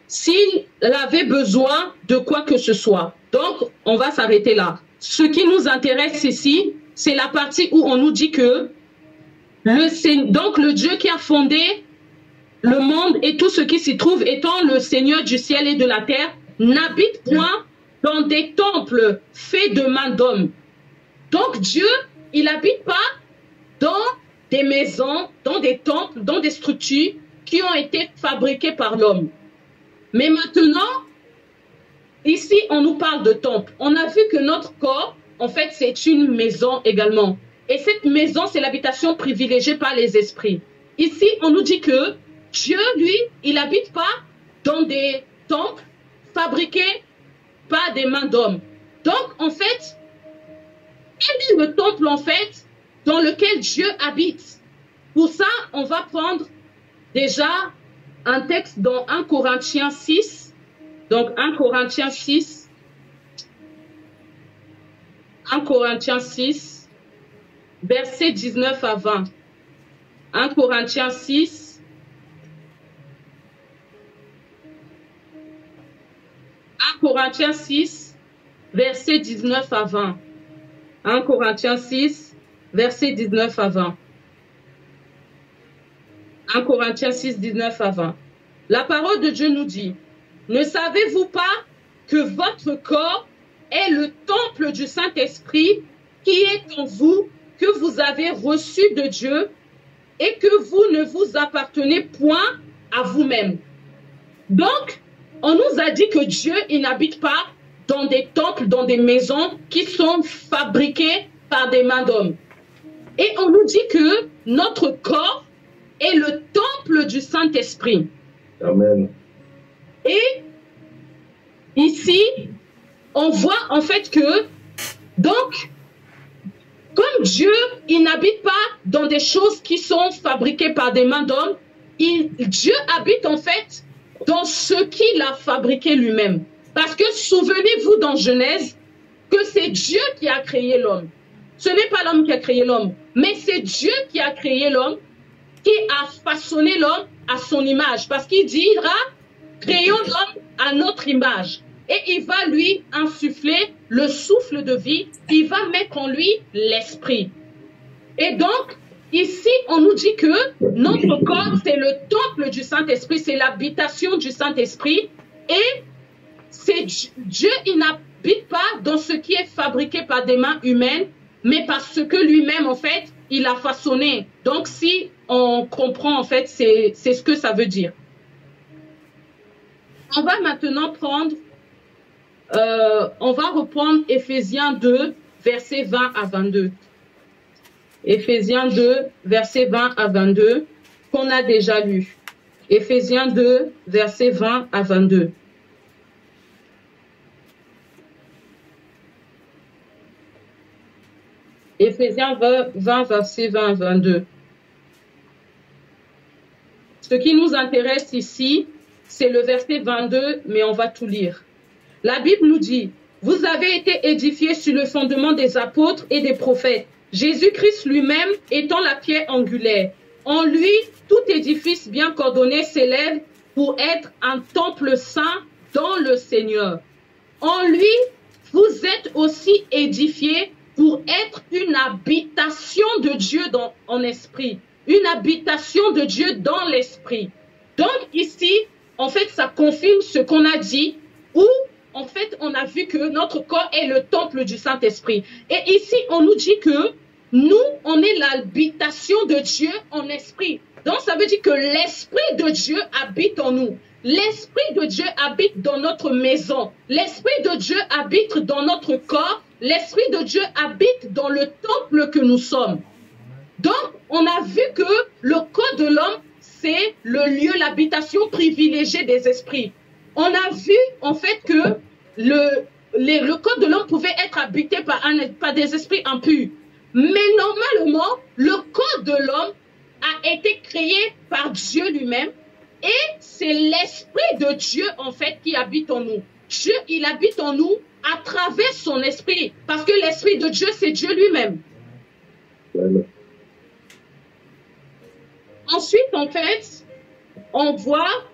s'il avait besoin de quoi que ce soit. » Donc, on va s'arrêter là. Ce qui nous intéresse ici, c'est la partie où on nous dit que le Dieu qui a fondé le monde et tout ce qui s'y trouve, étant le Seigneur du ciel et de la terre, n'habite point dans des temples faits de mains d'hommes. Donc Dieu, il n'habite pas dans des maisons, dans des temples, dans des structures qui ont été fabriquées par l'homme. Mais maintenant, ici, on nous parle de temple. On a vu que notre corps, en fait, c'est une maison également. Et cette maison, c'est l'habitation privilégiée par les esprits. Ici, on nous dit que Dieu, lui, il n'habite pas dans des temples fabriqués par des mains d'hommes. Donc, en fait, quel est le temple, en fait, dans lequel Dieu habite? Pour ça, on va prendre déjà un texte dans 1 Corinthiens 6. Donc, 1 Corinthiens 6. 1 Corinthiens 6, versets 19 à 20. 1 Corinthiens 6. 1 Corinthiens 6, versets 19 à 20. 1 Corinthiens 6, versets 19 à 20. 1 Corinthiens 6, 19 à 20. La parole de Dieu nous dit, « Ne savez-vous pas que votre corps est le temple du Saint-Esprit qui est en vous, que vous avez reçu de Dieu et que vous ne vous appartenez point à vous-même. » Donc, on nous a dit que Dieu, il n'habite pas dans des temples, dans des maisons qui sont fabriquées par des mains d'hommes. Et on nous dit que notre corps est le temple du Saint-Esprit. Amen. Et ici, on voit en fait que, donc, comme Dieu, il n'habite pas dans des choses qui sont fabriquées par des mains d'hommes, Dieu habite en fait dans ce qu'il a fabriqué lui-même. Parce que souvenez-vous dans Genèse que c'est Dieu qui a créé l'homme. Ce n'est pas l'homme qui a créé l'homme, mais c'est Dieu qui a créé l'homme, qui a façonné l'homme à son image. Parce qu'il dira, créons l'homme à notre image. Et il va lui insuffler le souffle de vie, il va mettre en lui l'esprit. Et donc, ici, on nous dit que notre corps, c'est le temple du Saint-Esprit, c'est l'habitation du Saint-Esprit. Et c'est Dieu, il n'habite pas dans ce qui est fabriqué par des mains humaines, mais parce que lui-même, en fait, il a façonné. Donc, si on comprend, en fait, c'est ce que ça veut dire. On va maintenant on va reprendre Éphésiens 2, versets 20 à 22. Éphésiens 2, versets 20 à 22, qu'on a déjà lu. Éphésiens 2, versets 20 à 22. Éphésiens 20, versets 20 à 22. Ce qui nous intéresse ici, c'est le verset 22, mais on va tout lire. La Bible nous dit, « Vous avez été édifiés sur le fondement des apôtres et des prophètes, Jésus-Christ lui-même étant la pierre angulaire. En lui, tout édifice bien coordonné s'élève pour être un temple saint dans le Seigneur. En lui, vous êtes aussi édifiés pour être une habitation de Dieu en esprit. Une habitation de Dieu dans l'esprit. » Donc ici, en fait, ça confirme ce qu'on a dit, où en fait, on a vu que notre corps est le temple du Saint-Esprit. Et ici, on nous dit que nous, on est l'habitation de Dieu en esprit. Donc, ça veut dire que l'Esprit de Dieu habite en nous. L'Esprit de Dieu habite dans notre maison. L'Esprit de Dieu habite dans notre corps. L'Esprit de Dieu habite dans le temple que nous sommes. Donc, on a vu que le corps de l'homme, c'est le lieu, l'habitation privilégiée des esprits. On a vu, en fait, que le corps de l'homme pouvait être habité par des esprits impurs. Mais normalement, le corps de l'homme a été créé par Dieu lui-même et c'est l'Esprit de Dieu, en fait, qui habite en nous. Dieu, il habite en nous à travers son esprit, parce que l'Esprit de Dieu, c'est Dieu lui-même. Ensuite, en fait, on voit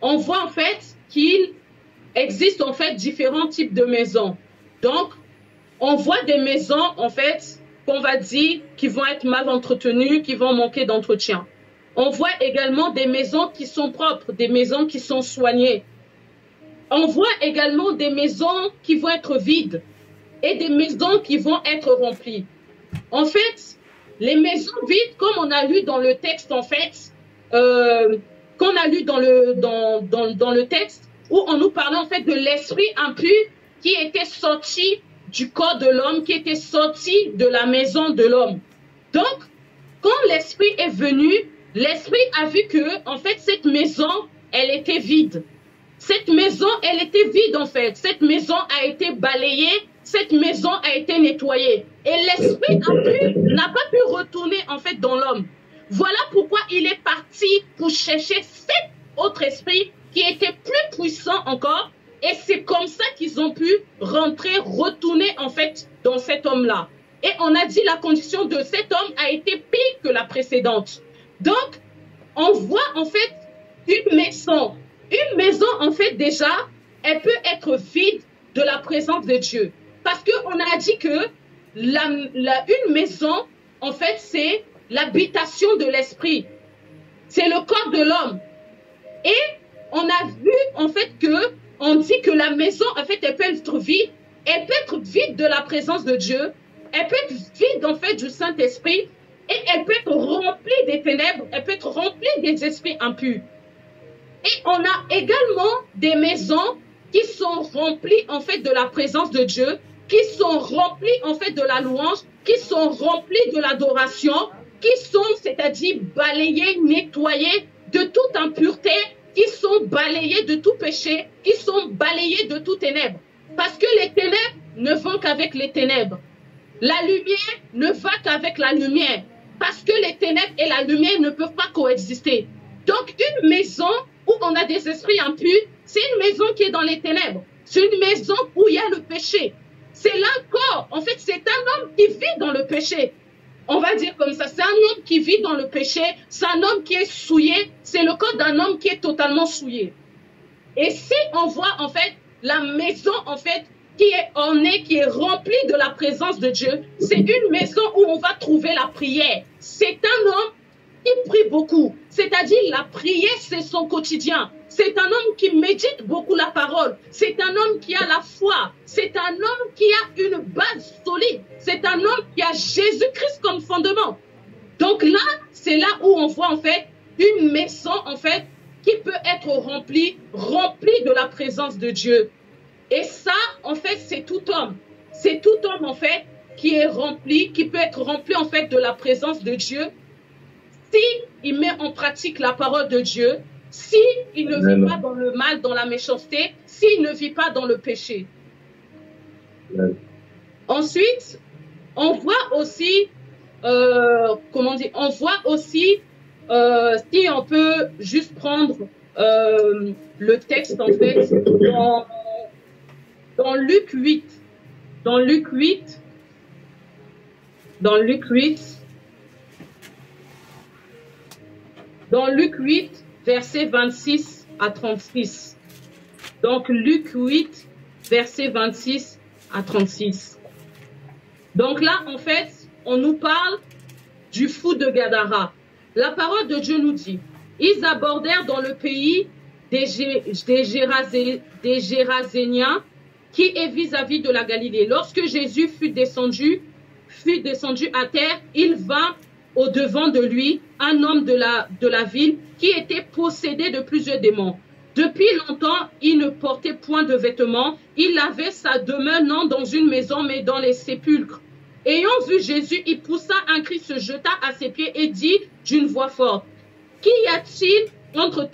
en fait qu'il existe en fait différents types de maisons. Donc, on voit des maisons en fait qu'on va dire qui vont être mal entretenues, qui vont manquer d'entretien. On voit également des maisons qui sont propres, des maisons qui sont soignées. On voit également des maisons qui vont être vides et des maisons qui vont être remplies. En fait, les maisons vides, comme on a lu dans le texte, en fait, qu'on a lu dans le texte, où on nous parlait en fait de l'esprit impur qui était sorti du corps de l'homme, qui était sorti de la maison de l'homme. Donc, quand l'esprit est venu, l'esprit a vu que, en fait, cette maison, elle était vide. Cette maison, elle était vide, en fait. Cette maison a été balayée, cette maison a été nettoyée. Et l'esprit impur n'a pas pu retourner, en fait, dans l'homme. Voilà pourquoi il est parti pour chercher cet autre esprit qui était plus puissant encore. Et c'est comme ça qu'ils ont pu retourner, en fait, dans cet homme-là. Et on a dit la condition de cet homme a été pire que la précédente. Donc, on voit, en fait, une maison. Une maison, en fait, déjà, elle peut être vide de la présence de Dieu. Parce qu'on a dit que une maison, en fait, c'est l'habitation de l'esprit. C'est le corps de l'homme. Et on a vu, en fait, on dit que la maison, en fait, elle peut être vide. Elle peut être vide de la présence de Dieu. Elle peut être vide, en fait, du Saint-Esprit. Et elle peut être remplie des ténèbres. Elle peut être remplie des esprits impurs. Et on a également des maisons qui sont remplies, en fait, de la présence de Dieu, qui sont remplies, en fait, de la louange, qui sont remplies de l'adoration, qui sont, c'est-à-dire balayées, nettoyées de toute impureté, qui sont balayées de tout péché, qui sont balayées de tout ténèbres. Parce que les ténèbres ne vont qu'avec les ténèbres. La lumière ne va qu'avec la lumière. Parce que les ténèbres et la lumière ne peuvent pas coexister. Donc, une maison où on a des esprits impurs, c'est une maison qui est dans les ténèbres. C'est une maison où il y a le péché. C'est là encore. En fait, c'est un homme qui vit dans le péché. On va dire comme ça, c'est un homme qui vit dans le péché, c'est un homme qui est souillé, c'est le corps d'un homme qui est totalement souillé. Et si on voit en fait la maison en fait qui est remplie de la présence de Dieu, c'est une maison où on va trouver la prière. C'est un homme qui prie beaucoup, c'est-à-dire la prière c'est son quotidien. C'est un homme qui médite beaucoup la parole. C'est un homme qui a la foi. C'est un homme qui a une base solide. C'est un homme qui a Jésus-Christ comme fondement. Donc là, c'est là où on voit en fait une maison en fait qui peut être remplie de la présence de Dieu. Et ça, en fait, c'est tout homme. C'est tout homme en fait qui est rempli, qui peut être rempli en fait de la présence de Dieu. Si il met en pratique la parole de Dieu, s'il ne vit pas dans le mal, dans la méchanceté, s'il ne vit pas dans le péché. Ensuite, on voit aussi, comment dire, on voit aussi, si on peut juste prendre le texte en fait dans Luc 8, dans Luc 8, versets 26 à 36. Donc Luc 8, versets 26 à 36. Donc là, en fait, on nous parle du fou de Gadara. La parole de Dieu nous dit, ils abordèrent dans le pays des Géraséniens qui est vis-à-vis de la Galilée. Lorsque Jésus fut descendu à terre, il vint au-devant de lui un homme de la ville qui était possédé de plusieurs démons. Depuis longtemps, il ne portait point de vêtements. Il avait sa demeure non dans une maison, mais dans les sépulcres. Ayant vu Jésus, il poussa un cri, se jeta à ses pieds et dit d'une voix forte, « Qu'y a-t-il entre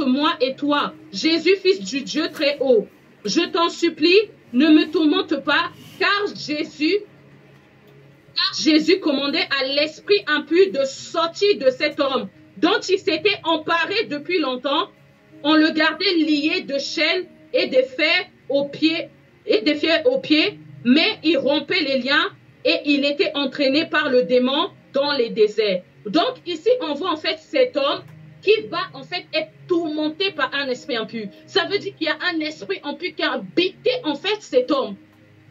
moi et toi, Jésus, fils du Dieu très haut? Je t'en supplie, ne me tourmente pas, car Jésus commandait à l'esprit impur de sortir de cet homme, dont il s'était emparé depuis longtemps. On le gardait lié de chaînes et de fers aux pieds, mais il rompait les liens et il était entraîné par le démon dans les déserts. Donc ici, on voit en fait cet homme qui va en fait être tourmenté par un esprit impur. Ça veut dire qu'il y a un esprit impur qui a habité en fait cet homme.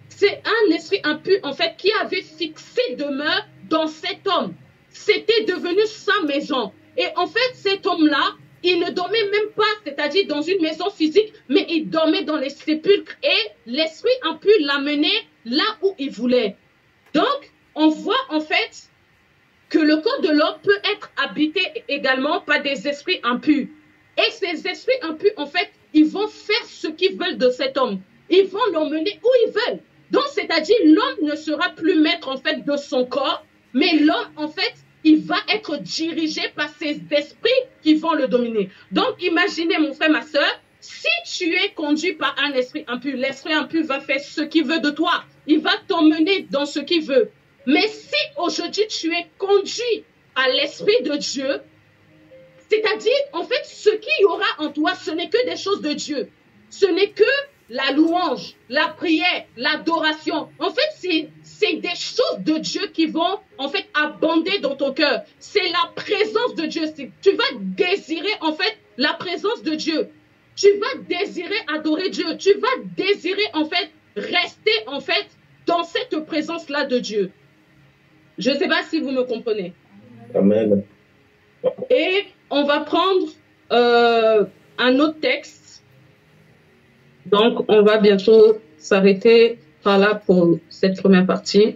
C'est un esprit impur en fait qui avait fixé demeure dans cet homme. C'était devenu sa maison. Et en fait, cet homme-là, il ne dormait même pas, c'est-à-dire dans une maison physique, mais il dormait dans les sépulcres et l'esprit impur l'amenait là où il voulait. Donc, on voit en fait que le corps de l'homme peut être habité également par des esprits impurs. Et ces esprits impurs, en fait, ils vont faire ce qu'ils veulent de cet homme. Ils vont l'emmener où ils veulent. Donc, c'est-à-dire, l'homme ne sera plus maître, en fait, de son corps, mais l'homme, en fait, il va être dirigé par ces esprits qui vont le dominer. Donc, imaginez, mon frère, ma soeur, si tu es conduit par un esprit impur, l'esprit impur va faire ce qu'il veut de toi. Il va t'emmener dans ce qu'il veut. Mais si aujourd'hui tu es conduit à l'esprit de Dieu, c'est-à-dire, en fait, ce qu'il y aura en toi, ce n'est que des choses de Dieu. Ce n'est que la louange, la prière, l'adoration. En fait, c'est des choses de Dieu qui vont, en fait, abonder dans ton cœur. C'est la présence de Dieu. Tu vas désirer, en fait, la présence de Dieu. Tu vas désirer adorer Dieu. Tu vas désirer, en fait, rester, en fait, dans cette présence-là de Dieu. Je ne sais pas si vous me comprenez. Amen. Et on va prendre un autre texte. Donc, on va bientôt s'arrêter par là pour cette première partie.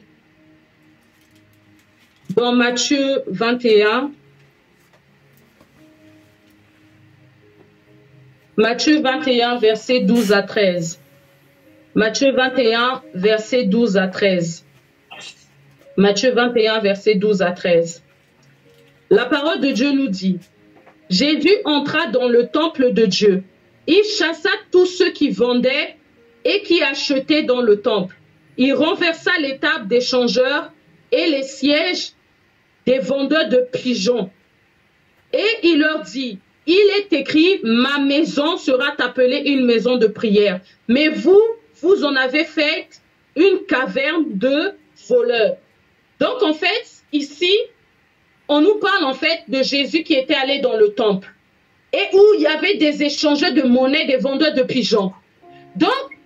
Dans Matthieu 21, versets 12 à 13. Matthieu 21, versets 12 à 13. Matthieu 21, versets 12 à 13. La parole de Dieu nous dit, « Jésus entra dans le temple de Dieu. Il chassa tous ceux qui vendaient et qui achetaient dans le temple. Il renversa les tables des changeurs et les sièges des vendeurs de pigeons. Et il leur dit, « Il est écrit, ma maison sera appelée une maison de prière. Mais vous en avez fait une caverne de voleurs. » Donc, en fait, ici, on nous parle en fait de Jésus qui était allé dans le temple et où il y avait des échangeurs de monnaie, des vendeurs de pigeons. Donc,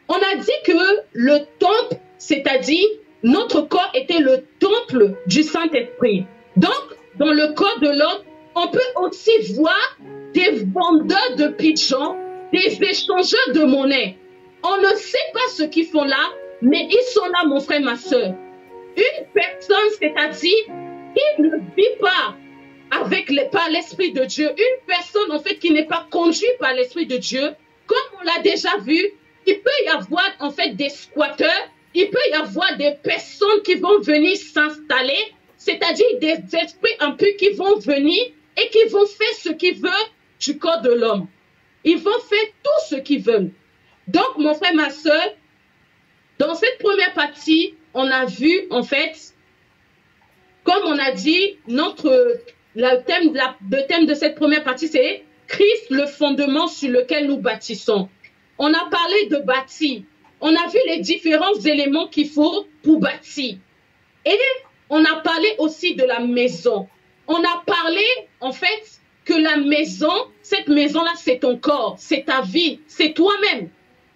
on a dit que le temple, c'est-à-dire notre corps était le temple du Saint-Esprit. Donc, dans le corps de l'homme, on peut aussi voir des vendeurs de pigeons, des échangeurs de monnaie. On ne sait pas ce qu'ils font là, mais ils sont là, mon frère, ma soeur. Une personne, c'est-à-dire, qui ne vit pas par l'Esprit de Dieu, une personne, en fait, qui n'est pas conduite par l'Esprit de Dieu, comme on l'a déjà vu, il peut y avoir, en fait, des squatteurs, il peut y avoir des personnes qui vont venir s'installer, c'est-à-dire des esprits impurs qui vont venir et qui vont faire ce qu'ils veulent du corps de l'homme. Ils vont faire tout ce qu'ils veulent. Donc, mon frère, ma soeur, dans cette première partie, on a vu, en fait, comme on a dit, le thème de cette première partie, c'est Christ, le fondement sur lequel nous bâtissons. On a parlé de bâtir. On a vu les différents éléments qu'il faut pour bâtir. Et on a parlé aussi de la maison. On a parlé, en fait, que la maison, cette maison-là, c'est ton corps, c'est ta vie, c'est toi-même.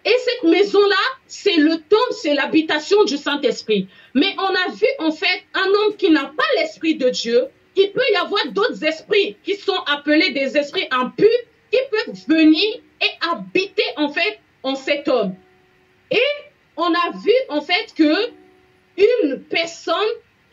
Et cette maison-là, c'est le temple, c'est l'habitation du Saint-Esprit. Mais on a vu, en fait, un homme qui n'a pas l'Esprit de Dieu. Il peut y avoir d'autres esprits qui sont appelés des esprits impurs qui peuvent venir et habiter, en fait, en cet homme. Et on a vu, en fait, que une personne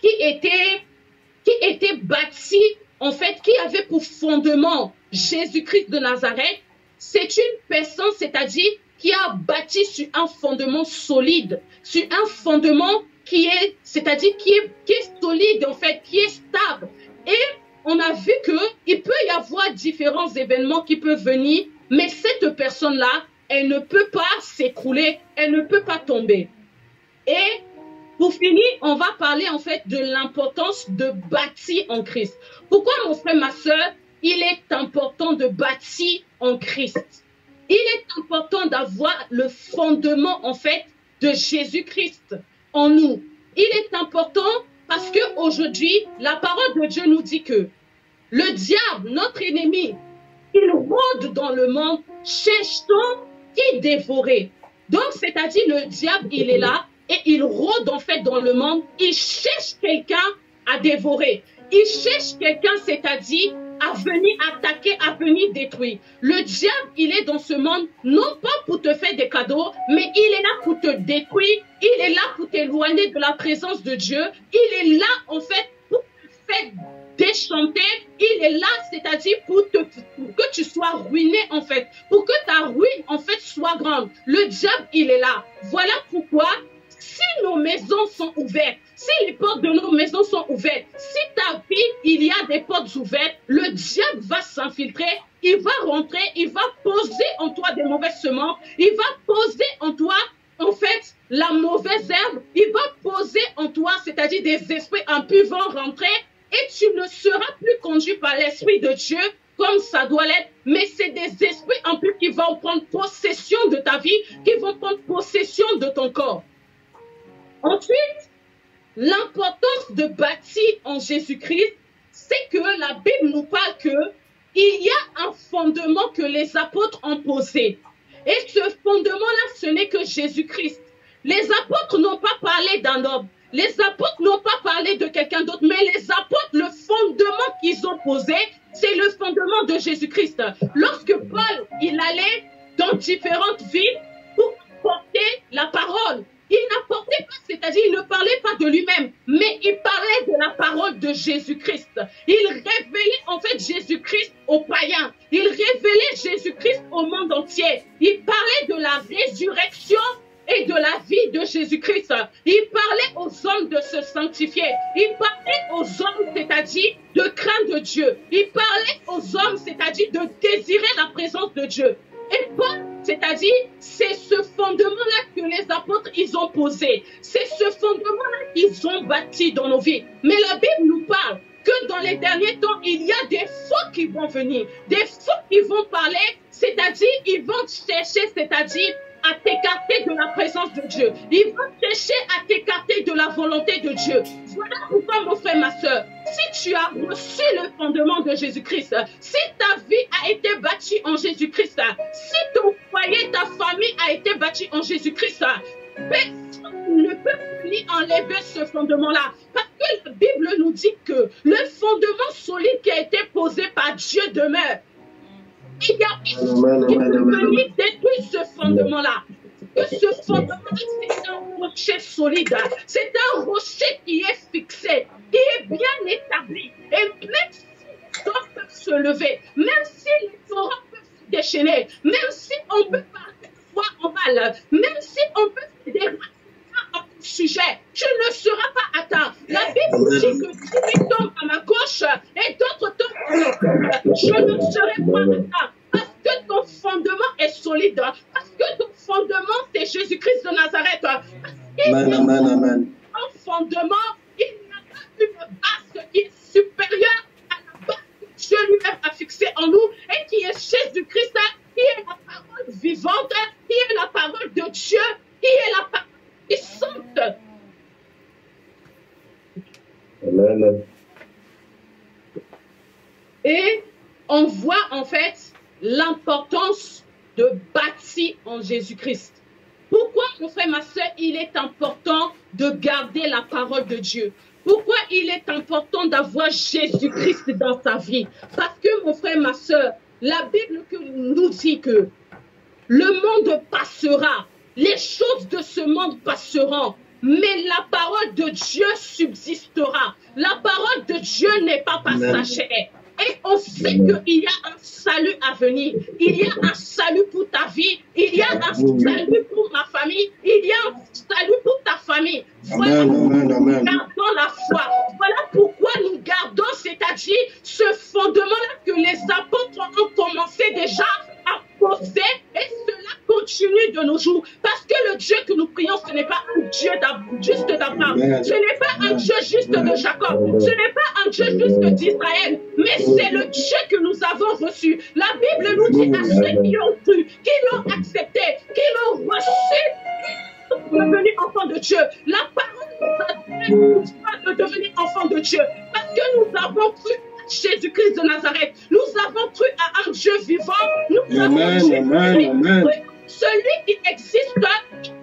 qui était bâtie, en fait, qui avait pour fondement Jésus-Christ de Nazareth, c'est une personne, c'est-à-dire qui a bâti sur un fondement solide, sur un fondement qui est, c'est-à-dire qui est solide, en fait, qui est stable. Et on a vu qu'il peut y avoir différents événements qui peuvent venir, mais cette personne-là, elle ne peut pas s'écrouler, elle ne peut pas tomber. Et pour finir, on va parler en fait de l'importance de bâtir en Christ. Pourquoi, mon frère, ma soeur, il est important de bâtir en Christ? Il est important d'avoir le fondement en fait de Jésus-Christ en nous. Il est important parce qu'aujourd'hui, la parole de Dieu nous dit que le diable, notre ennemi, il rôde dans le monde, cherchant qui dévorer. Donc, c'est-à-dire le diable, il est là et il rôde en fait dans le monde. Il cherche quelqu'un à dévorer. Il cherche quelqu'un, c'est-à-dire à venir attaquer, à venir détruire. Le diable, il est dans ce monde, non pas pour te faire des cadeaux, mais il est là pour te détruire. Il est là pour t'éloigner de la présence de Dieu. Il est là, en fait, pour te faire déchanter. Il est là, c'est-à-dire pour que tu sois ruiné, en fait. Pour que ta ruine, en fait, soit grande. Le diable, il est là. Voilà pourquoi, si nos maisons sont ouvertes, si les portes de nos maisons sont ouvertes, si ta vie, il y a des portes ouvertes, le diable va s'infiltrer, il va rentrer, il va poser en toi des mauvaises semences, il va poser en toi, en fait, la mauvaise herbe, il va poser en toi, c'est-à-dire des esprits impurs vont rentrer et tu ne seras plus conduit par l'Esprit de Dieu comme ça doit l'être, mais c'est des esprits impurs qui vont prendre possession de ta vie, qui vont prendre possession de ton corps. Ensuite, l'importance de bâtir en Jésus-Christ, c'est que la Bible nous parle qu'il y a un fondement que les apôtres ont posé. Et ce fondement-là, ce n'est que Jésus-Christ. Les apôtres n'ont pas parlé d'un homme. Les apôtres n'ont pas parlé de quelqu'un d'autre. Mais les apôtres, le fondement qu'ils ont posé, c'est le fondement de Jésus-Christ. Lorsque Paul, il allait dans différentes villes pour porter la parole, il n'apportait pas, c'est-à-dire il ne parlait pas de lui-même, mais il parlait de la parole de Jésus-Christ. Il révélait en fait Jésus-Christ aux païens. Il révélait Jésus-Christ au monde entier. Il parlait de la résurrection et de la vie de Jésus-Christ. Il parlait aux hommes de se sanctifier. Il parlait aux hommes, c'est-à-dire de craindre Dieu. Il parlait aux hommes, c'est-à-dire de désirer la présence de Dieu. Et Paul, c'est-à-dire, c'est ce fondement-là que les apôtres, ils ont posé. C'est ce fondement-là qu'ils ont bâti dans nos vies. Mais la Bible nous parle que dans les derniers temps, il y a des faux qui vont venir. Des faux qui vont parler, c'est-à-dire, ils vont chercher, c'est-à-dire, à t'écarter de la présence de Dieu. Ils vont chercher à t'écarter de la volonté de Dieu. Voilà pourquoi, mon frère, ma soeur, si tu as reçu le fondement de Jésus-Christ, si ta vie a été bâtie en Jésus-Christ, si ton foyer, ta famille a été bâtie en Jésus-Christ, personne ne peut ni enlever ce fondement-là. Parce que la Bible nous dit que le fondement solide qui a été posé par Dieu demeure. Il y a personne qui peut venir détruire ce fondement-là. Ce fondement-là, c'est un rocher solide. C'est un rocher qui est fixé, qui est bien établi. Et même si les torrents peuvent se lever, même si les torrents peuvent se déchaîner, même si on peut parler de foi en mal, même si on peut faire des à ton sujet, tu ne seras pas atteint. La Bible dit que si tu tombes à ma gauche et d'autres tombent à ma droite, Je ne serai pas atteint. Parce que ton fondement est solide. Parce que ton fondement, c'est Jésus-Christ de Nazareth. Parce qu'il Amen. un fondement, il y a une base qui est supérieure à la base que Dieu lui-même a fixée en nous et qui est Jésus-Christ, qui est la parole vivante, qui est la parole de Dieu, qui est la parole puissante. Amen. Et on voit en fait l'importance de bâtir en Jésus-Christ. Pourquoi, mon frère, ma soeur, il est important de garder la parole de Dieu? Pourquoi il est important d'avoir Jésus-Christ dans sa vie? Parce que, mon frère, ma soeur, la Bible nous dit que le monde passera, les choses de ce monde passeront, mais la parole de Dieu subsistera. La parole de Dieu n'est pas passagère. Et on sait qu'il y a un salut à venir. Il y a un salut pour ta vie. Il y a un salut pour ma famille. Il y a un salut pour ta famille. Voilà pourquoi nous gardons la foi. Voilà pourquoi nous gardons, c'est-à-dire ce fondement-là que les apôtres ont commencé déjà à poser, et cela continue de nos jours. Parce que le Dieu que nous prions, ce n'est pas un Dieu juste d'Abraham. Ce n'est pas un Dieu juste de Jacob. Ce n'est pas un Dieu juste d'Israël. Mais c'est le Dieu que nous avons reçu. La Bible nous dit à ceux qui l'ont cru, qui l'ont accepté, qui l'ont reçu, qui sont devenus enfants de Dieu. La parole nous a de devenir enfants de Dieu. Parce que nous avons cru Jésus-Christ de Nazareth. Nous avons cru à un Dieu vivant. Nous avons cru celui qui existe,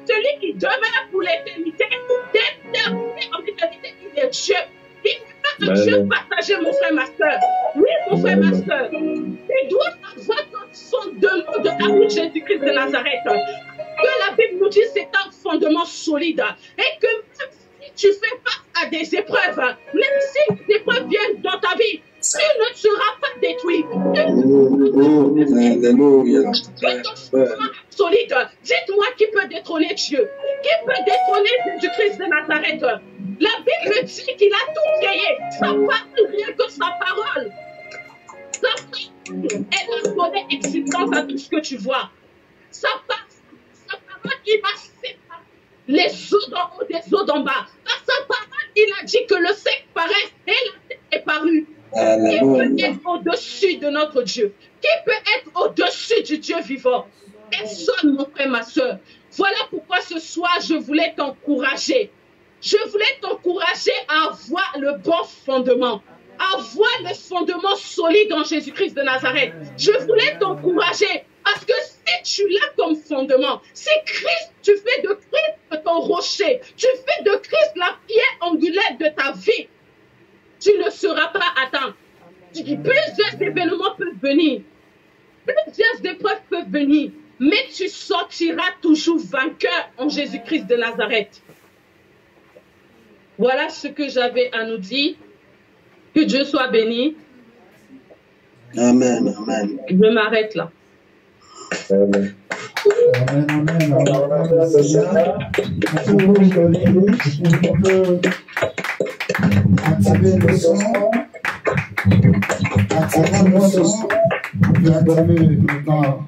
celui qui demeure pour l'éternité, d'éternité en éternité, il est Dieu. Il n'est pas un Dieu partagé, mon frère, ma soeur. Oui, mon frère, ma soeur. Tu dois avoir ton fondement de l'amour de Jésus-Christ de Nazareth. Que la Bible nous dit c'est un fondement solide. Et que même si tu fais face à des épreuves, même si des épreuves viennent dans ta vie, tu ne seras pas détruit. Alléluia. Solide. Dites-moi qui peut détrôner Dieu? Qui peut détrôner Jésus-Christ de Nazareth? La Bible dit qu'il a tout créé. Ça parle rien que sa parole. Sa parole, elle a donné existence à tout ce que tu vois. Sa parole, il va séparer les eaux d'en haut des eaux d'en bas. Par sa parole, il a dit que le sec paraît et la terre est parue. Qui peut être au-dessus de notre Dieu? Qui peut être au-dessus du Dieu vivant? Personne, mon frère, ma soeur. Voilà pourquoi ce soir, je voulais t'encourager. Je voulais t'encourager à avoir le bon fondement, à avoir le fondement solide en Jésus-Christ de Nazareth. Je voulais t'encourager parce que si tu l'as comme fondement, si Christ, tu fais de Christ ton rocher, tu fais de Christ la pierre angulaire de ta vie, tu ne seras pas atteint. Plusieurs événements peuvent venir, plusieurs épreuves peuvent venir, mais tu sortiras toujours vainqueur en Jésus-Christ de Nazareth. Voilà ce que j'avais à nous dire. Que Dieu soit béni. Amen, amen. Je m'arrête là. Amen. Amen, on peut activer le son. Activer le son. On peut activer le temps.